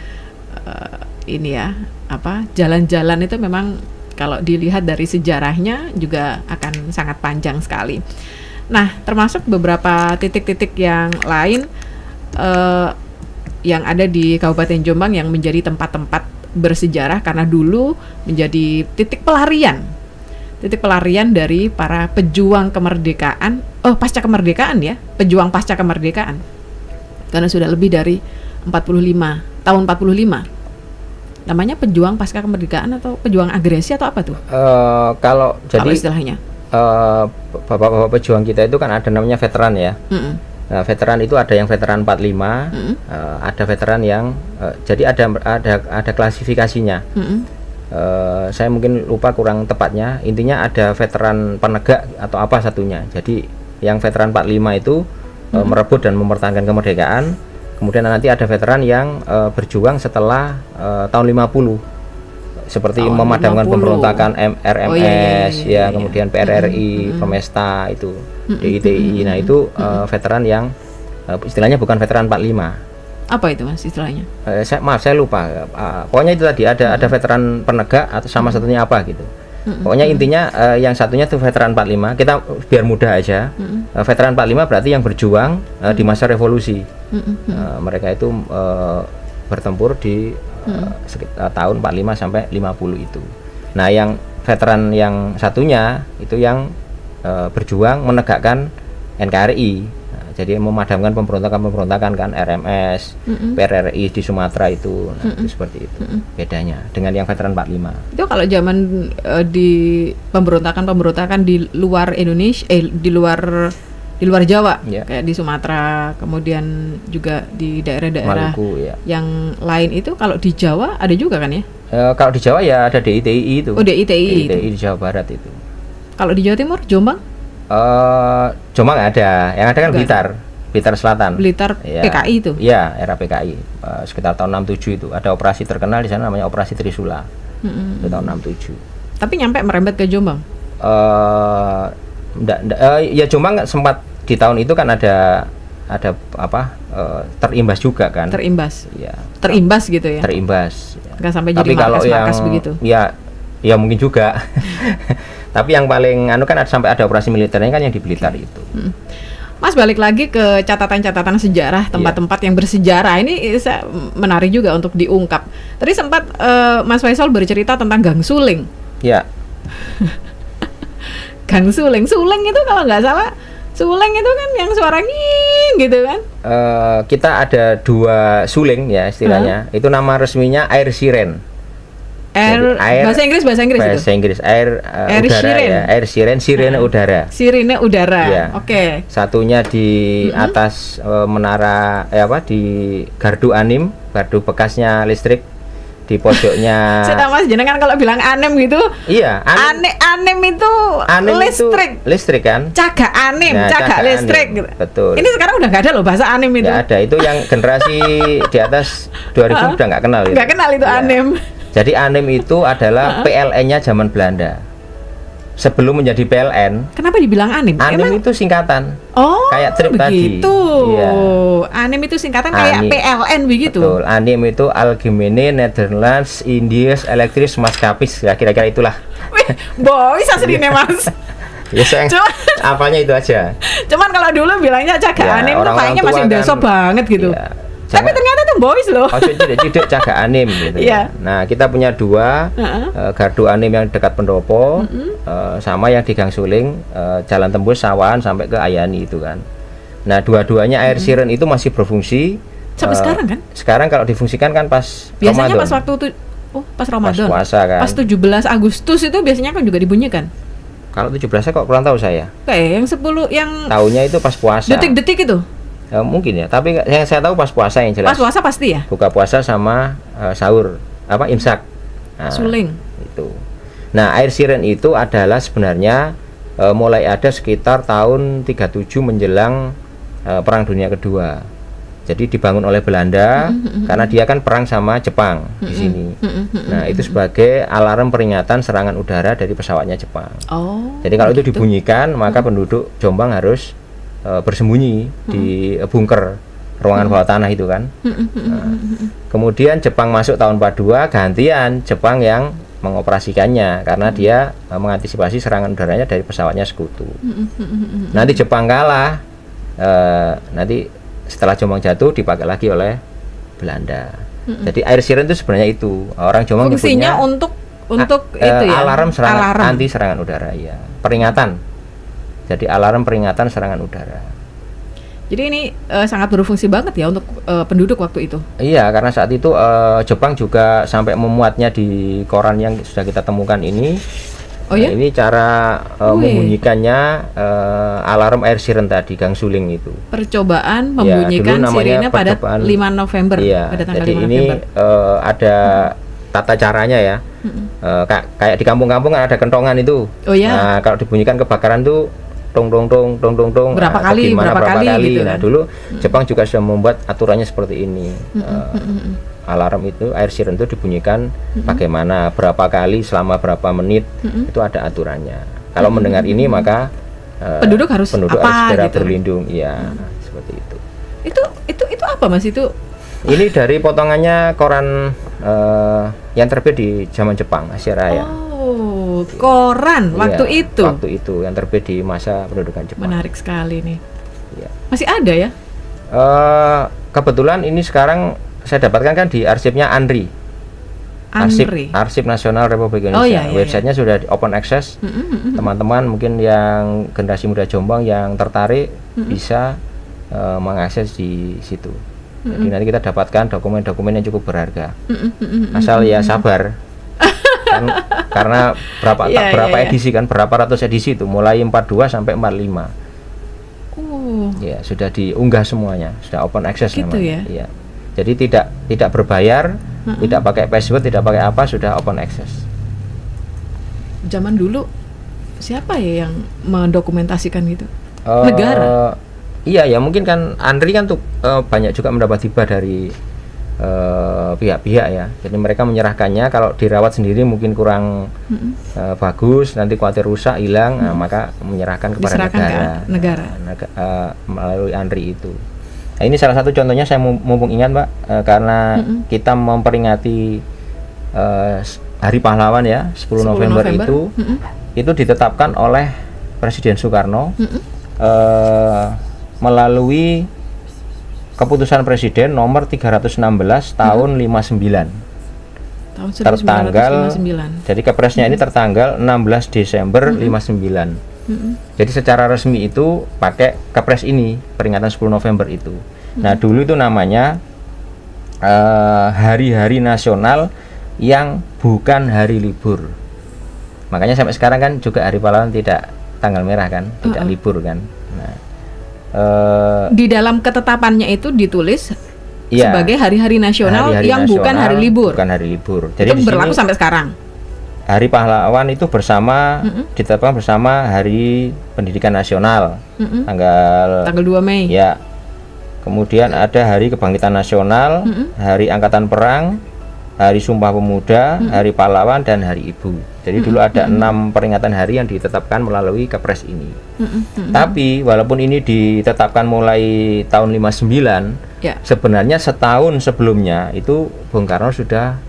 ini ya, jalan-jalan itu memang kalau dilihat dari sejarahnya juga akan sangat panjang sekali. Nah, termasuk beberapa titik-titik yang lain yang ada di Kabupaten Jombang yang menjadi tempat-tempat bersejarah karena dulu menjadi titik pelarian dari para pejuang kemerdekaan, pasca kemerdekaan ya, pejuang pasca kemerdekaan. Karena sudah lebih dari tahun 45. Namanya pejuang pasca kemerdekaan atau pejuang agresi atau apa tuh? Kalau istilahnya. Bapak-bapak pejuang kita itu kan ada namanya veteran ya. Nah, veteran itu ada yang veteran 45, ada veteran yang jadi ada klasifikasinya. Saya mungkin lupa kurang tepatnya. Intinya ada veteran penegak atau apa satunya. Jadi yang veteran 45 itu merebut dan mempertahankan kemerdekaan. Kemudian nanti ada veteran yang berjuang setelah tahun 50, seperti memadamkan pemberontakan RMS, kemudian PRRI, Promesta itu, DITI. Nah itu veteran yang istilahnya bukan veteran 45. Apa itu Mas istilahnya? Saya lupa. Pokoknya itu tadi ada veteran penegak atau sama satunya apa gitu. Pokoknya intinya yang satunya tuh veteran 45. Kita biar mudah aja. Veteran 45 berarti yang berjuang di masa revolusi. Mereka itu bertempur di sekitar tahun 45 sampai 50 itu. Nah, yang veteran yang satunya itu yang berjuang menegakkan NKRI. Jadi memadamkan pemberontakan kan, RMS, PRRI di Sumatera itu. Nah, itu seperti itu bedanya dengan yang veteran 45. Itu kalau zaman di pemberontakan di luar Indonesia, di luar Jawa, kayak di Sumatera, kemudian juga di daerah-daerah Maluku, yang lain itu. Kalau di Jawa ada juga kan ya? Kalau di Jawa ya ada DITI itu. DITI di Jawa Barat itu. Kalau di Jawa Timur, Jombang? Jombang ada, yang ada kan Blitar Selatan. Blitar PKI itu? Iya, era PKI. Sekitar tahun 67 itu ada operasi terkenal di sana namanya Operasi Trisula. Itu tahun 67. Tapi nyampe merembet ke Jombang? Ya Jombang sempat di tahun itu kan ada terimbas juga kan. Terimbas. Iya. Terimbas gitu ya. Terimbas. Ya. Nggak sampai jadi markas begitu. Ya mungkin juga. Tapi yang paling kan sampai ada operasi militernya kan yang di Blitar itu. Mas, balik lagi ke catatan-catatan sejarah tempat-tempat yang bersejarah ini menarik juga untuk diungkap. Tadi sempat Mas Faisal bercerita tentang Gang Suling. Ya. Gang Suling itu kalau nggak salah, suling itu kan yang suara nging gitu kan? Kita ada 2 suling ya istilahnya. Itu nama resminya air siren. Bahasa Inggris air udara ya, air sirene udara. Sirene udara. Ya. Oke. Satunya di atas menara di gardu anim, gardu bekasnya listrik di pojoknya. Sudah Mas, jenengan kalau bilang anem gitu. Iya, anem itu listrik. Listrik kan? Cagak anem, cagak listrik gitu. Betul. Ini sekarang udah nggak ada loh bahasa anem itu. Nggak ada, itu yang generasi di atas 2000 udah nggak kenal itu. Nggak kenal itu anem. Jadi anem itu adalah PLN-nya zaman Belanda. Sebelum menjadi PLN. Kenapa dibilang anem? Anem itu singkatan. Oh, kayak trip begitu. Tadi. Iya. Anem itu singkatan kayak PLN begitu. Betul. Anem itu Algemene Nederlands Indies Elektris Maskapis. Ya, kira-kira itulah. Wih, boys aslinya Mas. Ya, apanya itu aja. Cuman kalau dulu bilangnya cagak anem tuh kayaknya masih desa banget gitu. Ya. Tapi ternyata tuh boys loh. Tidak cagak anim gitu. Yeah. Nah, kita punya 2 gardu anim yang dekat pendopo, sama yang di Gang Suling, jalan tembus sawan sampai ke Ayani itu kan. Nah, dua-duanya air siren itu masih berfungsi sampai sekarang kan? Sekarang kalau difungsikan kan pas biasanya Ramadan. Pas waktu itu pas Ramadan. Pas puasa kan. Pas 17 Agustus itu biasanya kan juga dibunyikan. Kalau 17 kok kurang tahu saya. Kayak yang 10 yang Tahunnya itu pas puasa. detik-detik itu. Mungkin ya, tapi yang saya tahu pas puasa yang jelas. Pas puasa pasti ya? Buka puasa sama sahur, imsak. Nah, Suling. Itu. Nah, air siren itu adalah sebenarnya mulai ada sekitar tahun 37 menjelang Perang Dunia Kedua. Jadi dibangun oleh Belanda karena dia kan perang sama Jepang di sini. Nah, itu sebagai alarm peringatan serangan udara dari pesawatnya Jepang. Oh. Jadi kalau itu dibunyikan, maka penduduk Jombang harus bersembunyi di bunker ruangan bawah tanah itu kan. Nah, kemudian Jepang masuk tahun 42, gantian Jepang yang mengoperasikannya karena dia mengantisipasi serangan udaranya dari pesawatnya sekutu. Nanti Jepang kalah, nanti setelah Jombang jatuh dipakai lagi oleh Belanda. Jadi air siren itu sebenarnya itu orang Jombang fungsinya nyebutnya untuk itu ya. alarm serangan anti serangan udara ya, peringatan. Jadi alarm peringatan serangan udara. Jadi ini sangat berfungsi banget ya untuk penduduk waktu itu. Iya, karena saat itu Jepang juga sampai memuatnya di koran yang sudah kita temukan ini. Oh ya? Ini cara membunyikannya alarm air siren tadi, gang suling itu. Percobaan membunyikan sirine pada 5 November. Iya, pada tanggal jadi 5 ini November. ada tata caranya ya. Kayak di kampung-kampung kan ada kentongan itu. Oh ya. Nah, kalau dibunyikan kebakaran tuh tong tong tong tong tong tong. Berapa kali gitu Nah, kan? dulu Jepang juga sudah membuat aturannya seperti ini. Alarm itu air siren itu dibunyikan bagaimana, berapa kali, selama berapa menit, itu ada aturannya. Kalau mendengar ini maka penduduk harus segera gitu? berlindung, ya seperti itu. Itu apa Mas itu? Ini dari potongannya koran yang terbit di zaman Jepang, Asia Raya. Oh, koran waktu Iya, itu. Waktu itu yang terbit di masa pendudukan Jepang. Menarik sekali nih. Iya. Masih ada ya? Kebetulan ini sekarang saya dapatkan kan di arsipnya ANRI. Arsip Nasional Republik Indonesia. Oh, iya. Websitenya sudah di open access. Teman-teman mungkin yang generasi muda Jombang yang tertarik bisa mengakses di situ. Jadi nanti kita dapatkan dokumen-dokumen yang cukup berharga. Asal ya sabar. Karena berapa edisi kan, berapa ratus edisi itu, mulai 42 sampai 45. Ya, sudah diunggah semuanya, sudah open access gitu namanya. ya? Iya. Jadi tidak berbayar, tidak pakai password, tidak pakai apa, sudah open access. Zaman dulu siapa ya yang mendokumentasikan gitu? Negara? Iya ya, mungkin kan ANRI kan tuh banyak juga mendapat hibah dari pihak-pihak ya. Jadi mereka menyerahkannya, kalau dirawat sendiri mungkin kurang bagus, nanti khawatir rusak, hilang, maka menyerahkan kepada negara. Melalui ANRI itu. Nah, ini salah satu contohnya, saya mumpung ingat Mbak, karena kita memperingati Hari Pahlawan ya, 10 November itu ditetapkan oleh Presiden Soekarno melalui keputusan Presiden nomor 316 tahun 59. Tahun 1959. Tertanggal, jadi kepresnya ini tertanggal 16 Desember 59. Jadi secara resmi itu pakai kepres ini, peringatan 10 November itu. Nah, dulu itu namanya hari-hari nasional yang bukan hari libur. Makanya sampai sekarang kan juga Hari Pahlawan tidak tanggal merah kan, tidak libur kan. Nah, di dalam ketetapannya itu ditulis iya, sebagai hari-hari nasional yang bukan hari libur. Bukan hari libur. Jadi itu berlaku sampai sekarang. Hari Pahlawan itu ditetapkan bersama Hari Pendidikan Nasional, tanggal 2 Mei. Ya. Kemudian ada Hari Kebangkitan Nasional, Hari Angkatan Perang, Hari Sumpah Pemuda, Hari Pahlawan, dan Hari Ibu. Jadi dulu ada 6 peringatan hari yang ditetapkan melalui Kepres ini. Tapi walaupun ini ditetapkan mulai tahun 59, sebenarnya setahun sebelumnya itu Bung Karno sudah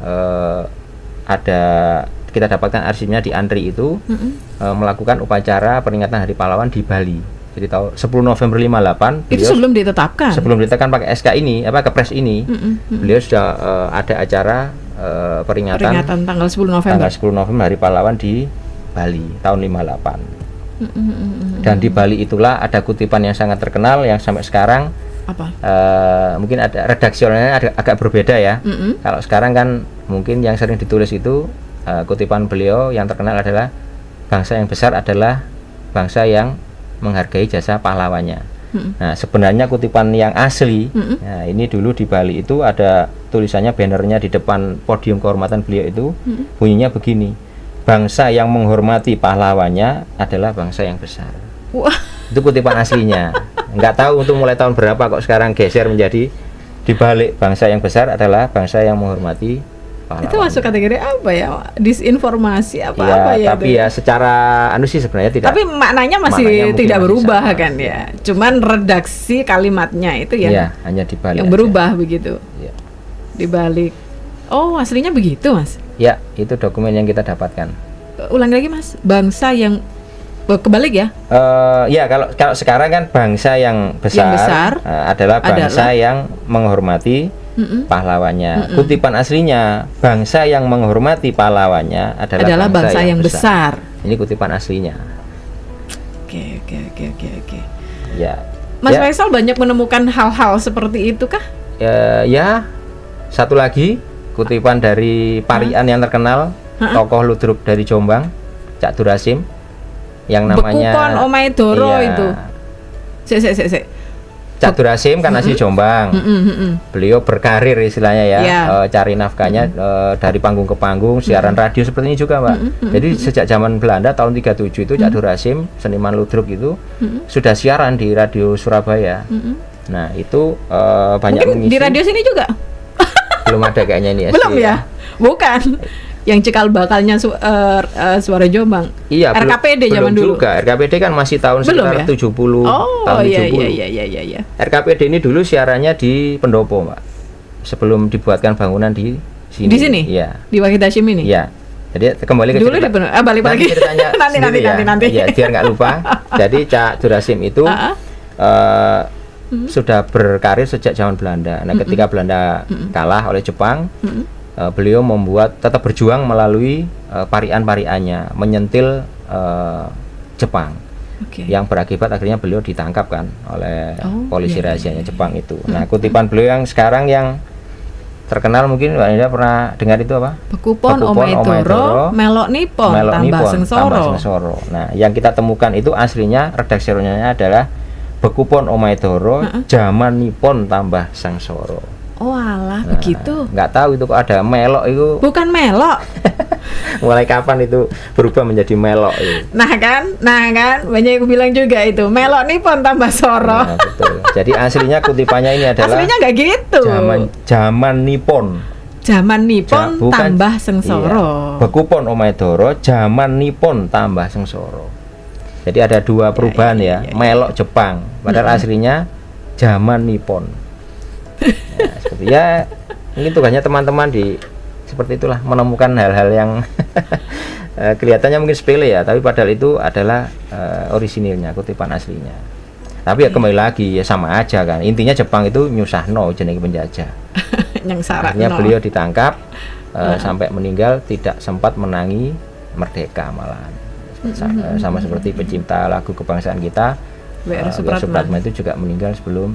ada, kita dapatkan arsipnya di ANRI itu, melakukan upacara peringatan Hari Pahlawan di Bali. Jadi tahun 10 November 58 itu sebelum ditetapkan. Sebelum ditetapkan pakai SK ini, Kepres ini, beliau sudah ada acara peringatan tanggal 10 November. Tanggal 10 November Hari Pahlawan di Bali tahun 58. Dan di Bali itulah ada kutipan yang sangat terkenal yang sampai sekarang mungkin ada redaksionalnya agak berbeda ya. Kalau sekarang kan mungkin yang sering ditulis itu kutipan beliau yang terkenal adalah bangsa yang besar adalah bangsa yang menghargai jasa pahlawannya. Nah, sebenarnya kutipan yang asli, nah, ini dulu di Bali itu ada tulisannya, bannernya di depan podium kehormatan beliau itu bunyinya begini: bangsa yang menghormati pahlawannya adalah bangsa yang besar. Wah. Itu kutipan aslinya. Nggak tahu untuk mulai tahun berapa kok sekarang geser menjadi dibalik, bangsa yang besar adalah bangsa yang menghormati pahlawan. Itu masuk kategori apa ya? Disinformasi apa ya? Tapi ya secara sih sebenarnya tidak. Tapi maknanya masih tidak berubah kan ya. Cuman redaksi kalimatnya itu ya hanya dibalik yang berubah begitu. Ya. Dibalik. Oh, aslinya begitu, Mas? Ya, itu dokumen yang kita dapatkan. Ulang lagi, Mas. Bangsa yang kebalik ya? Ya, kalau sekarang kan bangsa yang besar, adalah bangsa yang menghormati pahlawannya. Kutipan aslinya, bangsa yang menghormati pahlawannya adalah bangsa yang besar. Ini kutipan aslinya. Oke. Ya. Mas Faisal banyak menemukan hal-hal seperti itu kah? Ya, satu lagi kutipan dari Parian yang terkenal, tokoh ludruk dari Jombang, Cak Durasim, yang namanya Bekupon Omae Doro itu. Cak Durasim kan asli Jombang. Beliau berkarir istilahnya ya, cari nafkahnya dari panggung ke panggung, siaran radio seperti ini juga, Mbak. Jadi sejak zaman Belanda tahun 37 itu Cak Durasim, seniman ludruk itu sudah siaran di radio Surabaya. Nah, itu banyak mungkin mengisi. Di radio sini juga? Belum ada kayaknya ini. Belum ya? Bukan. Yang cikal bakalnya Suara Jombang. Iya, RKPD zaman dulu. Juga. RKPD kan masih tahun sekitar 70. Tahun 70. Iya. RKPD ini dulu siarannya di Pendopo, Mbak. Sebelum dibuatkan bangunan di sini. Di sini? Iya. Di Wahid Hasyim ini? Iya. Jadi kembali ke dulu cerita. Balik lagi. Ceritanya nanti. Ya, biar nggak lupa. Jadi Cak Durasim itu sudah berkarir sejak zaman Belanda. Nah, ketika Belanda kalah oleh Jepang, beliau tetap berjuang melalui parian-pariannya, menyentil Jepang, yang berakibat akhirnya beliau ditangkap kan oleh polisi rahasianya Jepang itu. Nah, kutipan beliau yang sekarang yang terkenal mungkin Mbak Nida pernah dengar itu apa? Bekupon Omae Doro, Melok Nipon tambah sengsoro. Nah, yang kita temukan itu aslinya redaksinya adalah Bekupon Omae Doro, zaman Nipon tambah sengsoro. Oh alah, begitu. Nggak tahu itu kok ada melok itu. Bukan melok. Mulai kapan itu berubah menjadi melok itu? Nah kan, banyak yang bilang juga itu melok Nipon tambah soro. Nah, betul. Jadi aslinya kutipannya ini adalah. Aslinya nggak gitu. Zaman Nipon. Zaman Nipon tambah sengsoro. Iya. Bekupon Omae Doro, zaman Nipon tambah sengsoro. Jadi ada dua perubahan ya. Melok Jepang. Padahal aslinya zaman Nipon. Nah, seperti ya mungkin tugasnya teman-teman seperti itulah, menemukan hal-hal yang kelihatannya mungkin sepele ya, tapi padahal itu adalah orisinilnya, kutipan aslinya. Tapi ya kembali lagi ya sama aja kan, intinya Jepang itu nyusahno jenenge penjajah. Akhirnya beliau ditangkap sampai meninggal tidak sempat menangi merdeka malahan. Sama seperti pencipta lagu kebangsaan kita, W.R. Supratman itu juga meninggal sebelum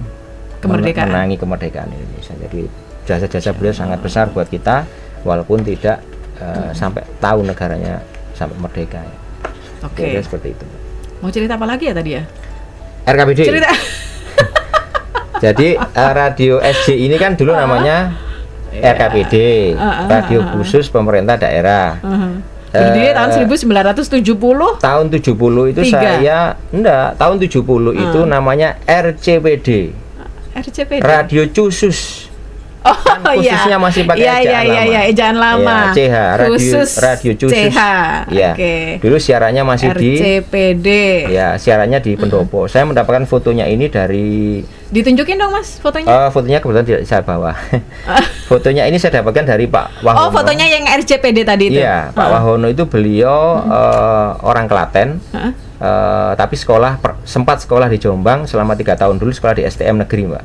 menangi kemerdekaan Indonesia. Jadi jasa-jasa beliau sangat besar buat kita, walaupun tidak sampai tahu negaranya sampai merdeka. Jadi seperti itu. Mau cerita apa lagi ya tadi ya? RKPD. Cerita. Jadi radio SJ ini kan dulu namanya RKPD, Radio Khusus Pemerintah Daerah. Berdiri tahun 1970. Tahun 70 itu tahun 70 itu namanya RCPD. Radio Khusus. Khususnya masih pakai ejaan lama. CH, Radio Khusus. Ya. Dulu siarannya masih RCPD. Ya, siarannya di Pendopo. Saya mendapatkan fotonya ini dari. Ditunjukin dong Mas fotonya. Fotonya kebetulan tidak saya bawa. Fotonya ini saya dapatkan dari Pak Wahono. Fotonya yang RCPD tadi itu. Iya, Pak Wahono itu beliau orang Klaten. Tapi sempat sekolah di Jombang selama 3 tahun dulu, sekolah di STM negeri, Mbak.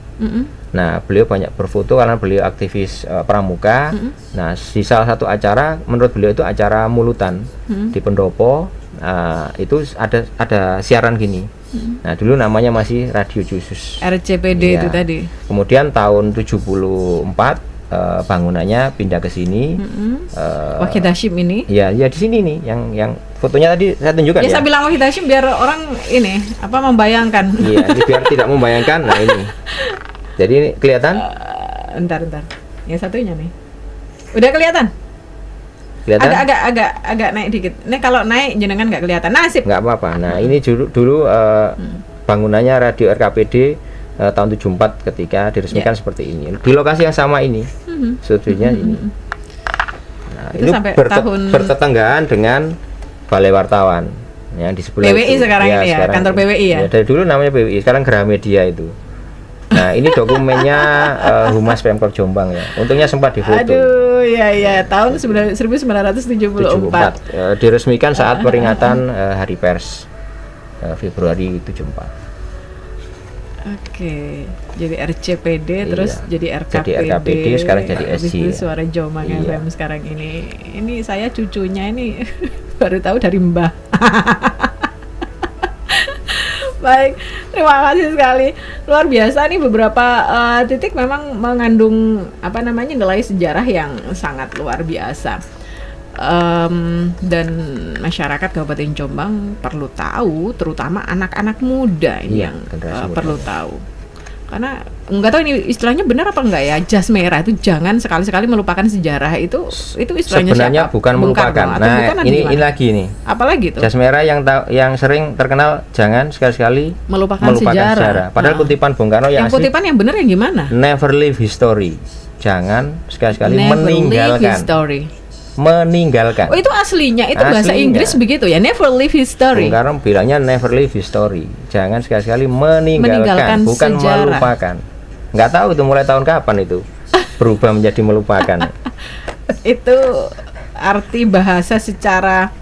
Nah, beliau banyak berfoto karena beliau aktivis pramuka. Nah, di salah satu acara, menurut beliau itu acara mulutan di Pendopo, itu ada siaran gini. Nah, dulu namanya masih Radio Khusus. RCPD itu tadi. Kemudian tahun 74 bangunannya pindah ke sini. Wahid Hasyim ini? Ya di sini nih yang fotonya tadi saya tunjukkan Ya, saya bilang Wahid Hasyim biar orang ini membayangkan. Iya, ini biar tidak membayangkan. Nah ini. Jadi ini kelihatan? Entar. Yang satunya nih. Udah kelihatan? Kelihatan? Agak naik dikit. Nih kalau naik jenengan nggak kelihatan. Nasib. Nggak apa-apa. Nah ini dulu bangunannya radio RKPD tahun 74 ketika diresmikan seperti ini. Di lokasi yang sama ini. Studionya ini. Nah, itu sampai tahun bertetanggaan dengan Balai Wartawan yang di sebelah PWI itu. sekarang ini ya, kantor PWI ya. Dari dulu namanya PWI, sekarang Gramedia itu. Nah, ini dokumennya Humas Pemkab Jombang ya. Untungnya sempat difoto. Aduh, ya, tahun 1974. Diresmikan saat peringatan Hari Pers Februari 74. Oke, jadi RCPD terus jadi RKPD. Jadi RKPD sekarang jadi SJ. Suara Jombang FM sekarang ini. Ini saya cucunya ini baru tahu dari Mbah. Baik, terima kasih sekali. Luar biasa nih beberapa titik memang mengandung nilai sejarah yang sangat luar biasa. Dan masyarakat Kabupaten Jombang perlu tahu, terutama anak-anak muda ini yang perlu tahu. Karena nggak tahu ini istilahnya benar apa enggak ya, jas merah itu jangan sekali-sekali melupakan sejarah itu istilahnya sebenarnya siapa? Bukan melupakan. Nah, ini lagi nih. Apalagi itu? Jas merah yang sering terkenal jangan sekali-sekali melupakan sejarah. Padahal kutipan Bung Karno yang asli. Kutipan yang benar yang gimana? Never leave history. Jangan sekali-sekali meninggalkan. Oh, itu aslinya, itu bahasa Inggris begitu ya, never leave history. Bung Karno bilangnya never leave history. Jangan sekali-sekali meninggalkan bukan sejarah. Melupakan. Nggak tahu itu mulai tahun kapan itu berubah menjadi melupakan. Itu arti bahasa secara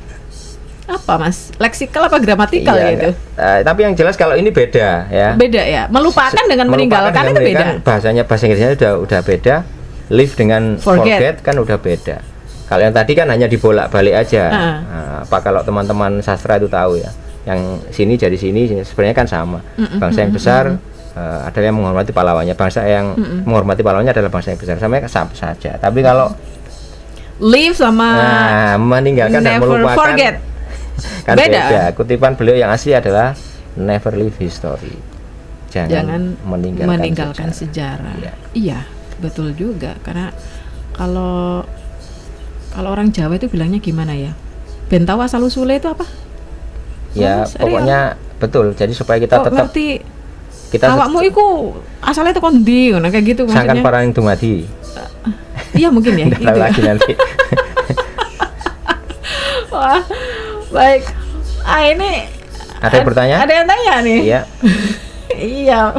apa Mas? Leksikal apa gramatikal gitu? Tapi yang jelas kalau ini beda ya. Beda ya. Melupakan dengan meninggalkan itu beda. Bahasa Inggrisnya udah beda. Live dengan forget kan udah beda. Kalau yang tadi kan hanya dibolak-balik aja. Apa kalau teman-teman sastra itu tahu ya? Yang sini jadi sini sebenarnya kan sama. Bangsa yang besar adalah yang menghormati pahlawannya. Bangsa yang menghormati pahlawannya adalah bangsa yang besar. Sama saja. Tapi kalau live sama meninggalkan dan melupakan forget kan beda. Kutipan beliau yang asli adalah never leave history. Jangan meninggalkan sejarah. Iya, betul juga. Karena kalau orang Jawa itu bilangnya gimana ya? Ben tahu asal usule itu apa? Ya, pokoknya betul. Jadi supaya kita tetap awakmu iku asalnya teko ndi ngono kayak gitu maksudnya. Sangkan parang dumadi. Iya mungkin ya. Itu lagi nanti. Wah, baik. Ini ada yang bertanya? Ada yang tanya nih. Iya. Iya.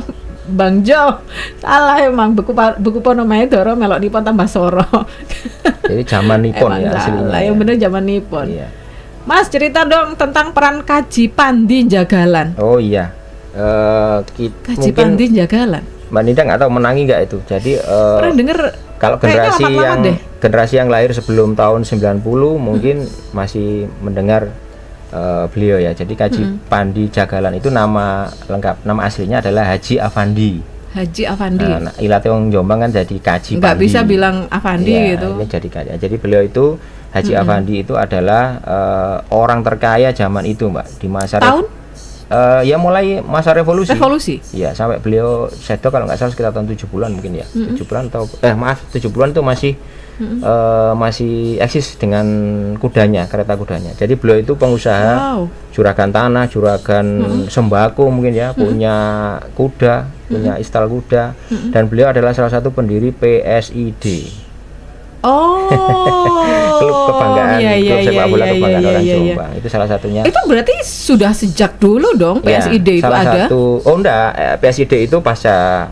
Bang Jo, salah emang buku Ponomaya Doro melok Nippon tambah Soro. Jadi zaman Nippon ya aslinya. Yang bener zaman Nippon. Iya. Mas cerita dong tentang peran Kaji Pandi Jagalan. Oh iya. Kaji Pandi Jagalan. Mbak Ninda nggak tahu menangi nggak itu. Jadi pernah denger kalau generasi yang lahir sebelum tahun 90 mungkin masih mendengar beliau ya. Jadi Kaji Pandi Jagalan itu nama lengkap, nama aslinya adalah Haji Afandi. Haji Afandi. Nah, ilate wong Jombang kan jadi Kaji Pandi. Nggak bisa bilang Afandi ya, gitu. Jadi beliau itu Haji Afandi itu adalah orang terkaya zaman itu, Mbak, di masa tahun? Ya mulai masa revolusi. Iya, sampai beliau sedo kalau nggak salah sekitar tahun 70-an mungkin ya. 70-an atau 70-an itu masih eksis dengan kereta kudanya. Jadi beliau itu pengusaha juragan tanah, juragan sembako mungkin ya, punya kuda, punya istal kuda, dan beliau adalah salah satu pendiri PSID. Klub kebanggaan, klub sepak bola kebanggaan orang Jombang. Itu salah satunya. Itu berarti sudah sejak dulu dong PSID itu salah ada. PSID itu pasca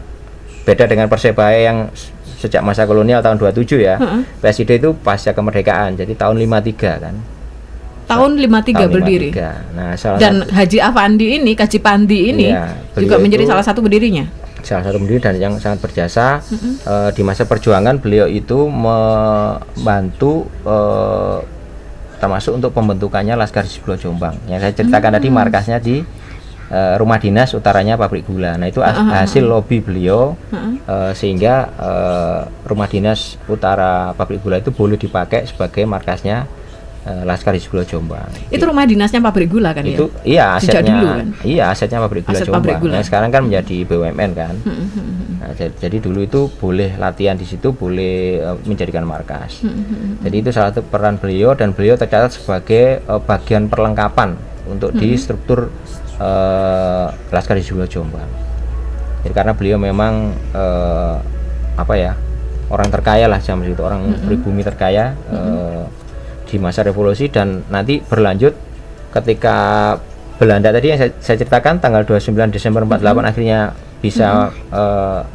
beda dengan Persebaya yang sejak masa kolonial tahun 27 ya. PSID itu pasca kemerdekaan. Jadi tahun 53 kan. Tahun 53 berdiri. Nah, Haji Afandi ini, Kaji Pandi ini juga menjadi salah satu pendirinya. Salah satu pendiri dan yang sangat berjasa di masa perjuangan. Beliau itu membantu termasuk untuk pembentukannya Laskar Hizbullah Jombang. Yang saya ceritakan tadi markasnya di rumah dinas utaranya pabrik gula. Nah itu hasil lobby beliau sehingga rumah dinas utara pabrik gula itu boleh dipakai sebagai markasnya Laskar Hizbullah Jombang. Itu rumah dinasnya pabrik gula kan itu, ya? iya Sejak asetnya, dulu kan? iya asetnya pabrik gula Aset Jombang. pabrik gula. Yang sekarang kan menjadi BUMN kan. Nah, jadi dulu itu boleh latihan di situ, boleh menjadikan markas. Jadi itu salah satu peran beliau, dan beliau tercatat sebagai bagian perlengkapan untuk di struktur Laskar Hizbullah Jombang. Jadi karena beliau memang orang terkaya lah zaman itu, orang pribumi terkaya di masa revolusi, dan nanti berlanjut ketika Belanda tadi yang saya ceritakan tanggal 29 Desember 48 akhirnya bisa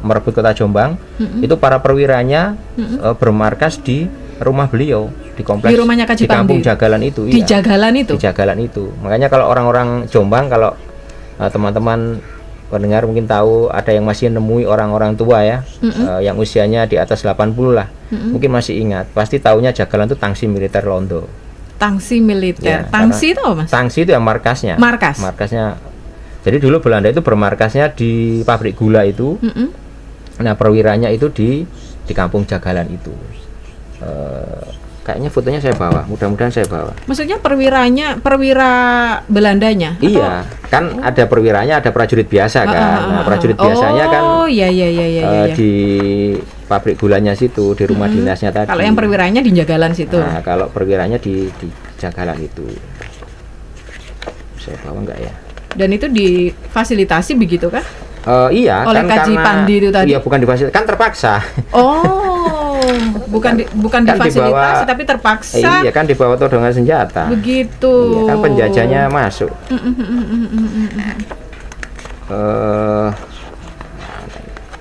merebut kota Jombang. Itu para perwiranya bermarkas di rumah beliau di kompleks di rumahnya Kaji di kampung Pandi. Jagalan itu. Di iya. Jagalan itu. Di Jagalan itu. Makanya kalau orang-orang Jombang, kalau teman-teman pendengar mungkin tahu, ada yang masih nemui orang-orang tua ya, yang usianya di atas 80 lah, mungkin masih ingat, pasti taunya Jagalan itu tangsi militer Londo. Tangsi militer. Ya, Tangsi itu apa, Mas? Tangsi itu yang markasnya. Markasnya. Jadi dulu Belanda itu bermarkasnya di pabrik gula itu. Nah, perwiranya itu di kampung Jagalan itu. Kayaknya fotonya saya bawa, mudah-mudahan saya bawa. Maksudnya perwira Belandanya? Iya, kan ada perwiranya, ada prajurit biasa kan. Nah, prajurit biasanya kan iya. di pabrik gulanya situ, di rumah dinasnya tadi. Kalau yang perwiranya di Jagalan situ. Nah, kalau perwiranya di Jagalan itu. Saya bawa enggak ya? Dan itu difasilitasi begitu kan? Iya, oleh kan Kaji karena, Pandi itu tadi. Iya, bukan difasilitasi, kan terpaksa. Oh, bukan Kan difasilitasi tapi terpaksa. Iya, kan dibawa todongan senjata. Begitu. Iya, kan penjajahnya masuk.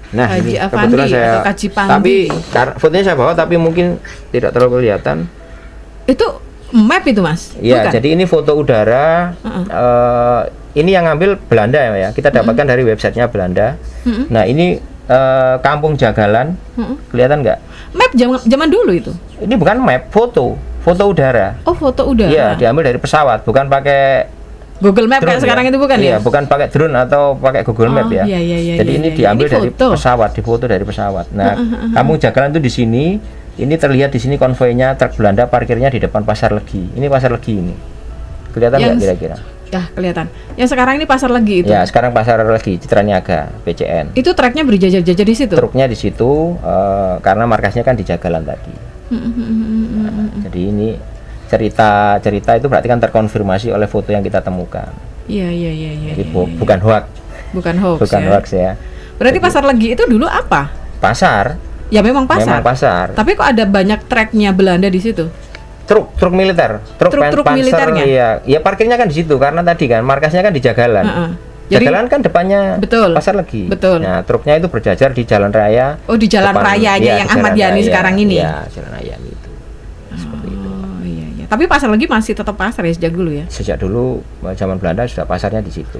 Nah, Haji ini Afandi kebetulan saya, atau Kaji Pandi. tapi fotonya saya bawa, tapi mungkin tidak terlalu kelihatan. Itu map itu, Mas? Iya, Bukan? jadi ini foto udara. Ini yang ngambil Belanda ya. Kita dapatkan dari websitenya Belanda. Nah, ini kampung Jagalan. Kelihatan nggak? Map zaman dulu itu. Ini bukan map, foto udara. Oh, foto udara. Iya, diambil dari pesawat, bukan pakai Google Map drone kayak sekarang ya. itu bukan Iya, ya? bukan pakai drone atau pakai Google Map ya. Iya, Jadi ini diambil Ini dari foto. pesawat, difoto dari pesawat. Nah, kampung Jagalan itu di sini. Ini terlihat di sini konvoynya truk Belanda parkirnya di depan Pasar Legi. Ini Pasar Legi ini. Kelihatan nggak kira-kira? Ya, kelihatan. Yang sekarang ini Pasar Legi itu. Ya, sekarang Pasar Legi, Citra Niaga, PCN. Itu truknya berjajar-jajar di situ. Truknya di situ karena markasnya kan di Jagalan tadi. Jadi ini cerita itu berarti kan terkonfirmasi oleh foto yang kita temukan. Iya. Jadi bukan hoax. Bukan hoax. Bukan ya. hoax ya. Berarti Pasar Legi itu dulu apa? Pasar. Ya memang pasar. Memang pasar. Tapi kok ada banyak treknya Belanda di situ? Truk militer, truk Truk militernya? Iya, parkirnya kan di situ karena tadi kan markasnya kan di Jagalan. Jadi, Jagalan kan depannya betul, Pasar Legi. Betul. Nah, truknya itu berjajar di Jalan Raya. Oh, di Jalan Rayanya iya, yang di Jalan Ahmad Yani Raya. sekarang ini. Iya, Jalan Raya itu. Seperti itu. Oh, iya. Tapi Pasar Legi masih tetap pasar ya sejak dulu ya? Sejak dulu zaman Belanda sudah pasarnya di situ.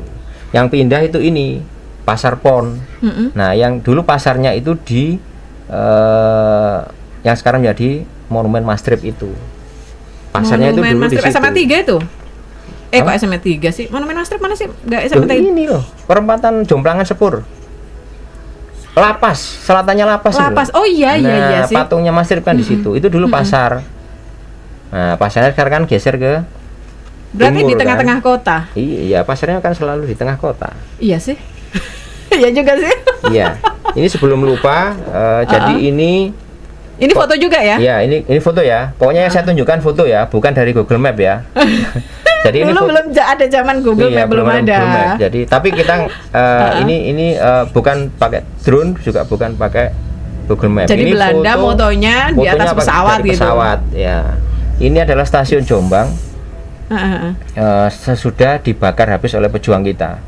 Yang pindah itu ini Pasar Pon. Nah, yang dulu pasarnya itu di yang sekarang jadi Monumen Mastrip itu. Pasarnya Monumen itu dulu Mastrip di situ. SMA 3 itu? Kok SMA 3 sih? Monumen Mastrip mana sih? Enggak SMA 3. Ini loh, perempatan Jomplangan Sepur. Lapas, selatannya Lapas. Lapas. Oh iya Nah, sih. patungnya Mastrip kan di situ. Itu dulu pasar. Nah, pasarnya sekarang kan geser ke Berarti timur, di tengah-tengah kan? kota. Iya, pasarnya kan selalu di tengah kota. Iya sih. Iya juga sih. Iya. Ini sebelum lupa, jadi ini foto juga ya? Iya, ini foto ya. Pokoknya yang saya tunjukkan foto ya, bukan dari Google Map ya. Jadi ini belum ada zaman Google Map, belum ada. Google Map. Jadi tapi kita ini bukan pakai drone, juga bukan pakai Google Map. Jadi ini Belanda fotonya di atas pesawat dari gitu. Pesawat, ya. Ini adalah stasiun Jombang. Sesudah dibakar habis oleh pejuang kita.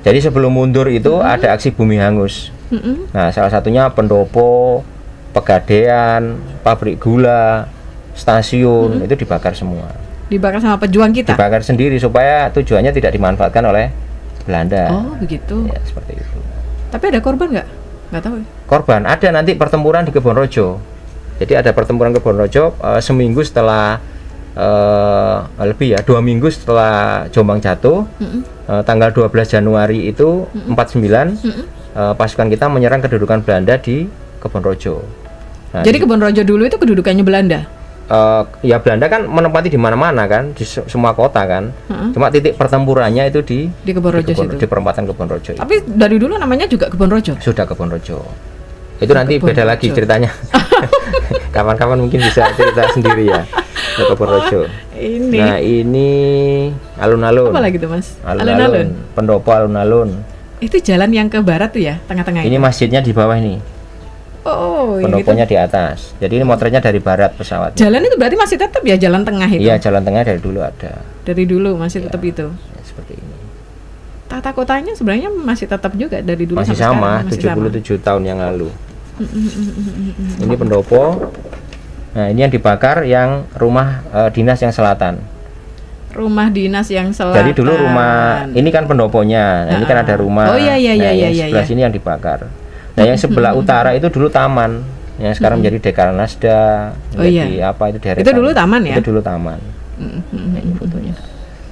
Jadi sebelum mundur itu ada aksi bumi hangus. Nah, salah satunya pendopo, pegadaian, pabrik gula, stasiun itu dibakar semua. Dibakar sama pejuang kita? Dibakar sendiri supaya tujuannya tidak dimanfaatkan oleh Belanda. Oh, begitu. Ya, seperti itu. Tapi ada korban nggak? Nggak tahu. Korban ada nanti pertempuran di Kebonrojo. Jadi ada pertempuran Kebonrojo seminggu setelah lebih ya 2 minggu setelah Jombang jatuh. Tanggal 12 Januari itu 49 pasukan kita menyerang kedudukan Belanda di Kebonrojo. Nah, jadi Kebonrojo dulu itu kedudukannya Belanda? ya Belanda kan menempati di mana-mana kan, di semua kota kan. Cuma titik pertempurannya itu di Kebonrojo situ. di perempatan Kebonrojo. Tapi dari dulu namanya juga Kebonrojo. Sudah Kebonrojo. Itu nanti Kebonrojo. beda lagi ceritanya. Kapan-kapan mungkin bisa cerita sendiri ya. Kebonrojo. Ini. Nah, ini alun-alun. Apa lagi tuh, Mas? Alun-alun. Pendopo alun-alun. Itu jalan yang ke barat tuh ya, tengah-tengah Ini itu. masjidnya di bawah ini. Oh, ini Pendoponya di atas. Jadi ini motretnya dari barat pesawat. jalan itu berarti masih tetap ya jalan tengah itu. Iya, jalan tengah dari dulu ada. Dari dulu masih tetap itu. Ya, seperti ini. Tata kotanya sebenarnya masih tetap juga dari dulu Masih sampai sama, sekarang, masih 77 tahun yang lalu. Ini pendopo. Nah, ini yang dibakar yang rumah dinas yang selatan. Rumah dinas yang selatan. Jadi dulu rumah ini kan pendoponya. Nah, ini kan ada rumah. Oh, iya, iya, nah, iya, yang iya, sebelah iya. sini yang dibakar. Nah, yang sebelah utara itu dulu taman. Yang sekarang menjadi Dekarnasda, Oh, menjadi iya. apa itu daerah. Itu dulu taman ya? Itu dulu taman. Nah, ini fotonya.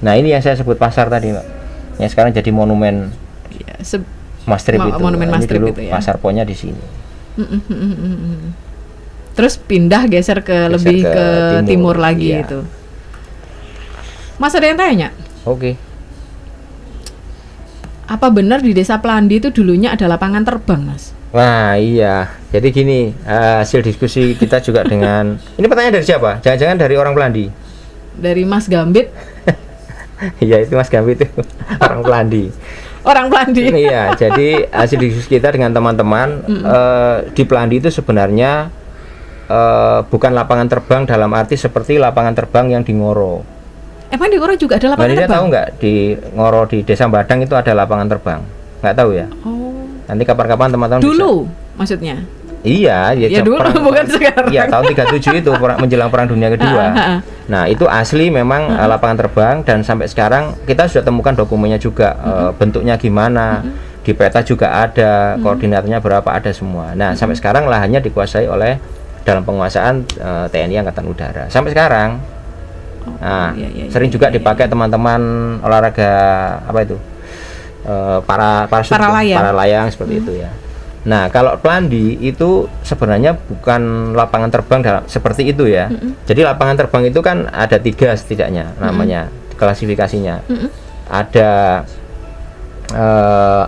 Nah, ini yang saya sebut pasar tadi, Mbak. Yang sekarang jadi monumen Iya, Mas Trip itu. Monumen Nah, Mas ini Trip dulu itu ya. pasar ponnya di sini. Terus pindah geser ke lebih ke ke timur, timur, lagi iya. itu. Mas ada yang tanya, Oke. apa benar di Desa Plandi itu dulunya ada lapangan terbang, Mas? Wah, iya. Jadi gini, hasil diskusi kita juga dengan ini pertanyaan dari siapa? Jangan-jangan dari orang Pelandi. Dari Mas Gambit, Iya, itu Mas Gambi itu orang Pelandi. orang Plandi. Iya, jadi hasil diskusi kita dengan teman-teman di Pelandi itu sebenarnya bukan lapangan terbang dalam arti seperti lapangan terbang yang di Ngoro. Emang di Ngoro juga ada lapangan Mbak Nida terbang? tahu nggak di Ngoro di Desa Badang itu ada lapangan terbang? Nggak tahu ya? Oh, Nanti kapan-kapan teman-teman dulu maksudnya. Iya, Ya dulu, bukan sekarang. Iya, tahun 37 itu menjelang Perang Dunia Kedua. Nah, itu asli memang lapangan terbang dan sampai sekarang kita sudah temukan dokumennya juga bentuknya gimana. Di peta juga ada, koordinatnya berapa ada semua. Nah, sampai sekarang lahannya dikuasai oleh dalam penguasaan TNI Angkatan Udara. Sampai sekarang. Nah, iya, sering juga dipakai teman-teman olahraga apa itu? Para layang seperti itu ya. Nah, kalau Plandi itu sebenarnya bukan lapangan terbang seperti itu ya. Jadi lapangan terbang itu kan ada 3 setidaknya namanya klasifikasinya. Ada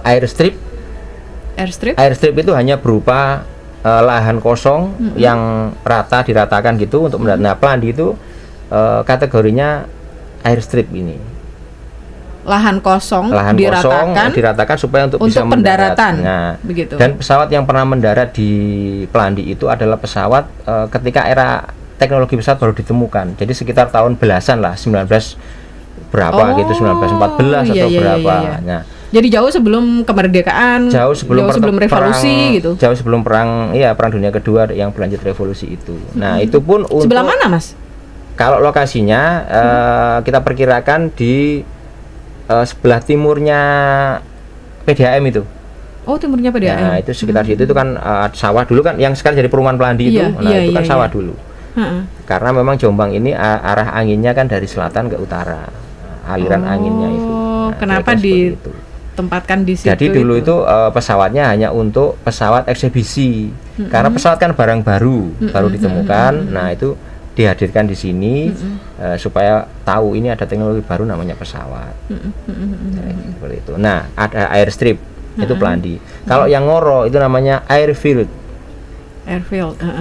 airstrip. Airstrip itu hanya berupa lahan kosong yang diratakan gitu untuk mendarat. Nah, Plandi itu kategorinya airstrip ini. Lahan kosong diratakan supaya untuk bisa pendaratan. Nah, begitu. Dan pesawat yang pernah mendarat di Pelandi itu adalah pesawat ketika era teknologi pesawat baru ditemukan. Jadi sekitar tahun belasan lah, 19 berapa gitu, 1914 atau berapa. Iya. Nah, jadi jauh sebelum kemerdekaan, jauh sebelum revolusi gitu. Jauh sebelum perang Dunia Kedua yang berlanjut revolusi itu. Nah, itu pun untuk sebelah mana, Mas? Kalau lokasinya kita perkirakan di sebelah timurnya PDAM itu. Oh, timurnya PDAM. Nah, itu sekitar situ itu kan sawah dulu kan yang sekarang jadi perumahan Pelandi itu. Nah, itu kan sawah dulu. Karena memang Jombang ini arah anginnya kan dari selatan ke utara. Aliran anginnya itu. Nah, kenapa ditempatkan di situ? Jadi dulu itu pesawatnya hanya untuk pesawat eksebisi. Karena pesawat kan barang baru ditemukan. Nah, itu dihadirkan di sini supaya tahu ini ada teknologi baru namanya pesawat. Seperti itu. Nah, ada airstrip itu Pelandi. Kalau yang Ngoro itu namanya airfield.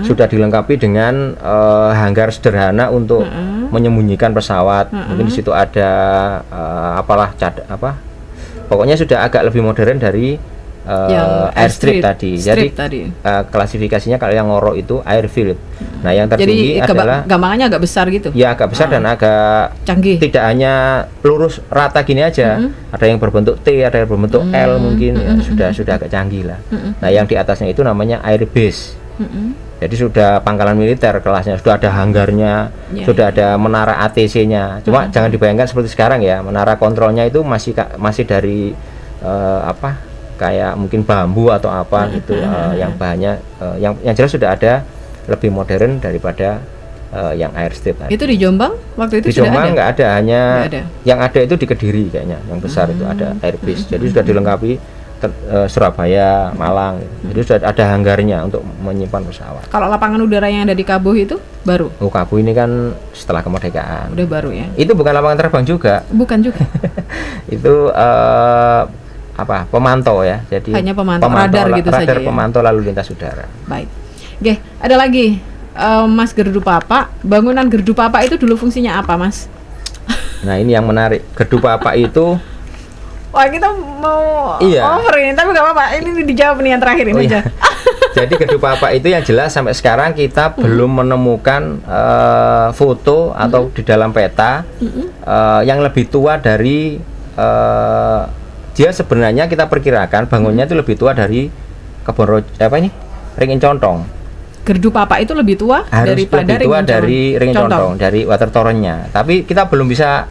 Sudah dilengkapi dengan hanggar sederhana untuk menyembunyikan pesawat. Mungkin di situ ada pokoknya sudah agak lebih modern dari airstrip tadi. Jadi klasifikasinya kalau yang Ngoro itu airfield. Nah, yang tertinggi adalah gampangannya agak besar gitu. Ya, agak besar dan agak canggih. Tidak hanya lurus rata gini aja. Ada yang berbentuk T, ada yang berbentuk L mungkin. Ya, sudah agak canggih lah. Nah, yang di atasnya itu namanya airbase. Jadi sudah pangkalan militer kelasnya, sudah ada hanggarnya, sudah ada menara ATC-nya. Cuma jangan dibayangkan seperti sekarang ya. Menara kontrolnya itu masih dari kayak mungkin bambu atau apa gitu, yang bahannya yang jelas sudah ada lebih modern daripada yang airstrip tadi. Itu di Jombang waktu itu di Jombang nggak ada, hanya yang ada itu di Kediri kayaknya yang besar itu ada airbase. Jadi sudah dilengkapi Surabaya, Malang. Jadi sudah ada hanggarnya untuk menyimpan pesawat. Kalau lapangan udara yang ada di Kabuh itu baru? Oh, Kabuh ini kan setelah kemerdekaan. Udah baru ya? Itu bukan lapangan terbang juga. Bukan juga. Itu pemantau ya. Jadi hanya pemantau radar gitu saja. Radar pemantau lalu lintas udara. Baik. Oke, ada lagi Mas Gerdu Papa. Bangunan Gerdu Papa itu dulu fungsinya apa, Mas? Nah, ini yang menarik. Gerdu Papa itu wah, kita mau iya. over ini, tapi nggak apa-apa. Ini dijawab nih yang terakhir ini aja. Jadi Gerdu Papa itu yang jelas sampai sekarang kita belum menemukan foto atau di dalam peta yang lebih tua dari dia sebenarnya kita perkirakan bangunnya itu lebih tua dari kebun Ringin Contong. Gerdu Papa itu lebih tua daripada lebih tua dari Ringin Contong, dari water torennya. Tapi kita belum bisa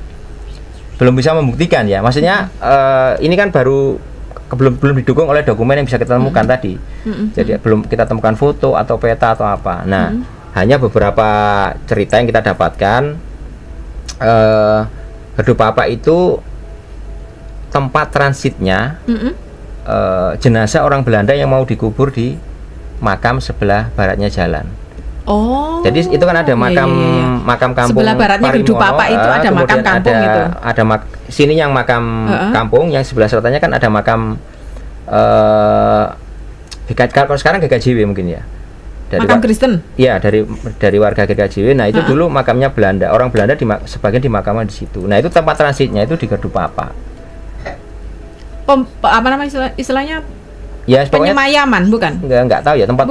membuktikan ya, maksudnya ini kan belum didukung oleh dokumen yang bisa kita temukan tadi. Jadi belum kita temukan foto atau peta atau apa. Nah, hanya beberapa cerita yang kita dapatkan. Gerdu Papa itu tempat transitnya jenazah orang Belanda yang mau dikubur di makam sebelah baratnya jalan. Oh. Jadi itu kan ada makam makam kampung. Sebelah baratnya Gerdu Papa itu ada makam kampung itu. Ada sini yang makam kampung, yang sebelah selatannya kan ada makam kalau sekarang GKJW mungkin ya. Makam Kristen. Iya, dari warga GKJW. Nah, itu dulu makamnya Belanda. Orang Belanda sebagian dimakamkan di situ. Nah, itu tempat transitnya itu di Gerdu Papa. Apa nama istilahnya? Ya, penyemayaman bukan? Enggak tahu ya, tempat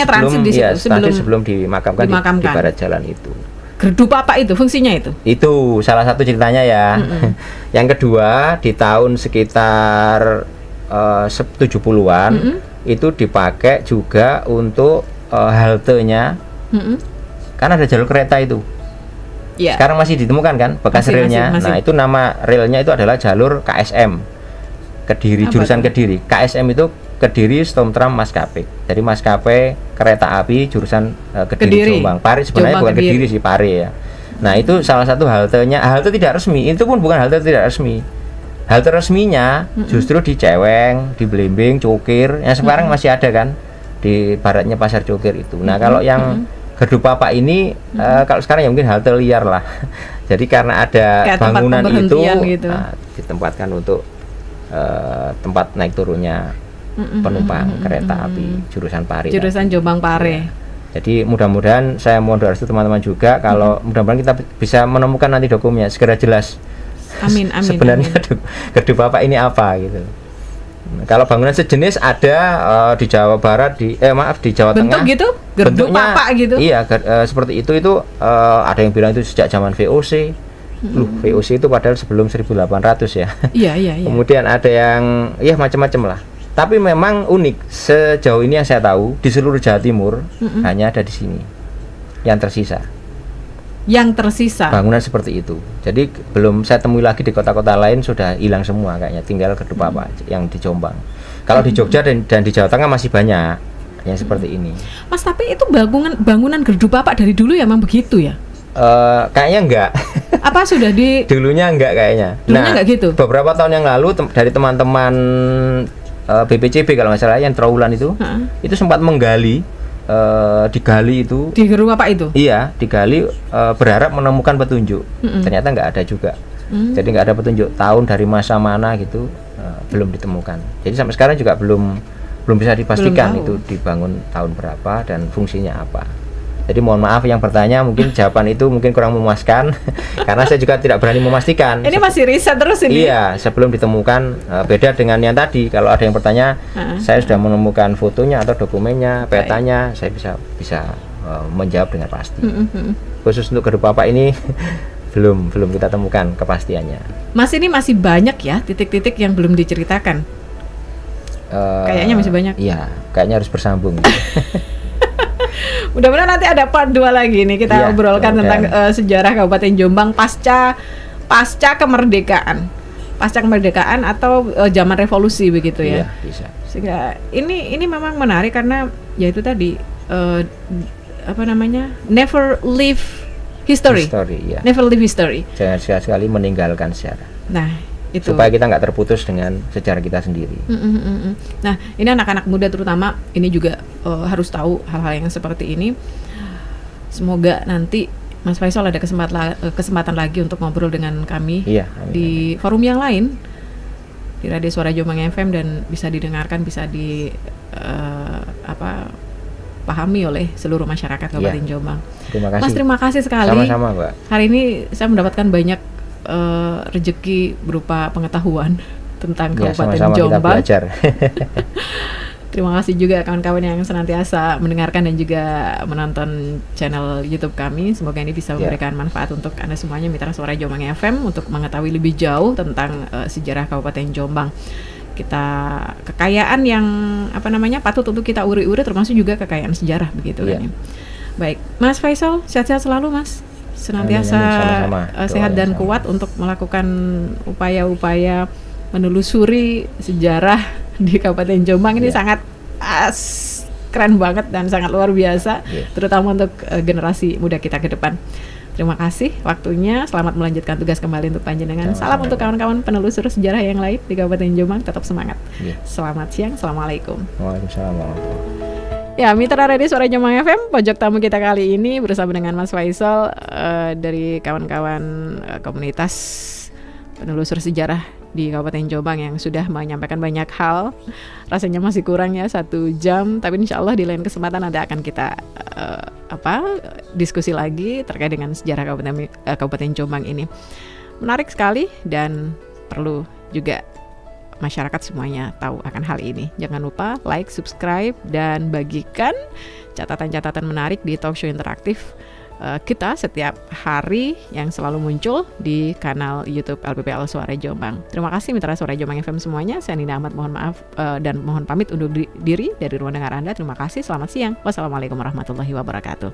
transit di situ sebelum dimakamkan. Di barat jalan itu. Gerdu Papa itu fungsinya itu? Itu salah satu ceritanya ya. Yang kedua, di tahun sekitar 70-an itu dipakai juga untuk haltenya. Kan ada jalur kereta itu. Yeah. Sekarang masih ditemukan kan bekas relnya. Nah, itu nama relnya itu adalah jalur KSM. Kediri, jurusan Kediri. KSM itu Kediri Stoomtram Maskapai. Jadi maskapai kereta api jurusan Kediri Jombang. Pare sebenarnya bukan Kediri sih, Pare ya. Nah, itu salah satu haltenya. Halte tidak resmi. Itu pun bukan halte tidak resmi. Halte resminya justru di Ceweng, di Blimbing, Cukir. Yang sekarang masih ada kan di baratnya Pasar Cukir itu. Nah, kalau yang Gerdu Papa ini kalau sekarang ya mungkin halte liar lah. Jadi karena ada kayak bangunan itu gitu. Ditempatkan untuk tempat naik turunnya penumpang kereta api jurusan Pare. Jurusan Jombang Pare. Ya. Jadi mudah-mudahan saya mohon doa restu teman-teman juga kalau mudah-mudahan kita bisa menemukan nanti dokumennya segera jelas. Amin. Sebenarnya Gerdu Papa ini apa gitu. Kalau bangunan sejenis ada di Jawa Barat di Jawa Tengah. Bentuk gitu? Gerdu Papa gitu. Iya, seperti itu ada yang bilang itu sejak zaman VOC. VOC itu padahal sebelum 1800 ya. Iya. Kemudian ada yang macam-macam lah. Tapi memang unik sejauh ini yang saya tahu di seluruh Jawa Timur hanya ada di sini yang tersisa. Bangunan seperti itu. Jadi belum saya temui lagi di kota-kota lain, sudah hilang semua kayaknya. Tinggal Gerdu Papa yang di Jombang. Kalau di Jogja dan di Jawa Tengah masih banyak yang seperti ini. Mas, tapi itu bangunan Gerdu Papa dari dulu ya memang begitu ya? Kayaknya enggak. Apa sudah di dulunya enggak kayaknya. Dulunya enggak gitu. Beberapa tahun yang lalu dari teman-teman BPCB kalau nggak salah yang Trawulan itu sempat menggali digali itu di Gerdu Papa itu. Iya, digali berharap menemukan petunjuk. Ternyata nggak ada juga. Jadi nggak ada petunjuk tahun dari masa mana gitu, belum ditemukan. Jadi sampai sekarang juga belum bisa dipastikan itu dibangun tahun berapa dan fungsinya apa. Jadi mohon maaf yang bertanya, mungkin jawaban itu mungkin kurang memuaskan karena saya juga tidak berani memastikan. Ini masih riset terus ini. Iya, sebelum ditemukan. Beda dengan yang tadi. Kalau ada yang bertanya, saya sudah menemukan fotonya atau dokumennya, petanya, saya bisa menjawab dengan pasti. Khusus untuk Gerdu Papa ini belum kita temukan kepastiannya. Mas, ini masih banyak ya titik-titik yang belum diceritakan. Kayaknya masih banyak. Iya, kayaknya harus bersambung. Mudah-mudahan nanti ada part 2 lagi nih kita obrolkan tentang sejarah Kabupaten Jombang pasca kemerdekaan. Pasca kemerdekaan atau zaman revolusi begitu ya. Iya, bisa. Sehingga ini memang menarik karena ya itu tadi never leave history. Ya. Never leave history. Jangan sekali-sekali meninggalkan sejarah. Nah, Itu. Supaya kita nggak terputus dengan sejarah kita sendiri. Nah, ini anak-anak muda terutama ini juga harus tahu hal-hal yang seperti ini. Semoga nanti Mas Faisal ada kesempatan lagi untuk ngobrol dengan kami di forum yang lain di Radio Suara Jombang FM dan bisa didengarkan, bisa pahami oleh seluruh masyarakat Kabupaten Jombang. Terima kasih. Mas, terima kasih sekali. Sama-sama, Mbak. Hari ini saya mendapatkan banyak rezeki berupa pengetahuan tentang Kabupaten sama-sama Jombang. Kita belajar. Terima kasih juga kawan-kawan yang senantiasa mendengarkan dan juga menonton channel YouTube kami. Semoga ini bisa memberikan manfaat untuk Anda semuanya mitra Suara Jombang FM untuk mengetahui lebih jauh tentang sejarah Kabupaten Jombang. Kekayaan yang patut untuk kita uri-uri, termasuk juga kekayaan sejarah begitu kan ya. Baik, Mas Faisal, sehat-sehat selalu Mas. Senantiasa sehat dan kuat untuk melakukan upaya-upaya menelusuri sejarah di Kabupaten Jombang ini sangat keren banget dan sangat luar biasa, terutama untuk generasi muda kita ke depan. Terima kasih waktunya, selamat melanjutkan tugas kembali untuk panjenengan. Salam untuk kawan-kawan penelusur sejarah yang lain di Kabupaten Jombang, tetap semangat. Selamat siang, assalamualaikum. Waalaikumsalam warahmatullahi. Ya, mitra Radio Suara Jombang FM, pojok tamu kita kali ini bersama dengan Mas Faisal dari kawan-kawan komunitas penelusur sejarah di Kabupaten Jombang yang sudah menyampaikan banyak hal. Rasanya masih kurang ya 1 jam, tapi insya Allah di lain kesempatan nanti akan kita diskusi lagi terkait dengan sejarah Kabupaten Jombang ini. Menarik sekali dan perlu juga masyarakat semuanya tahu akan hal ini. Jangan lupa like, subscribe, dan bagikan catatan-catatan menarik di talkshow interaktif kita setiap hari yang selalu muncul di kanal YouTube LPPL Suara Jombang. Terima kasih mitra Suara Jombang FM semuanya. Saya Nina Ahmad, mohon maaf dan mohon pamit undur diri dari ruang dengar Anda. Terima kasih, selamat siang. Wassalamualaikum warahmatullahi wabarakatuh.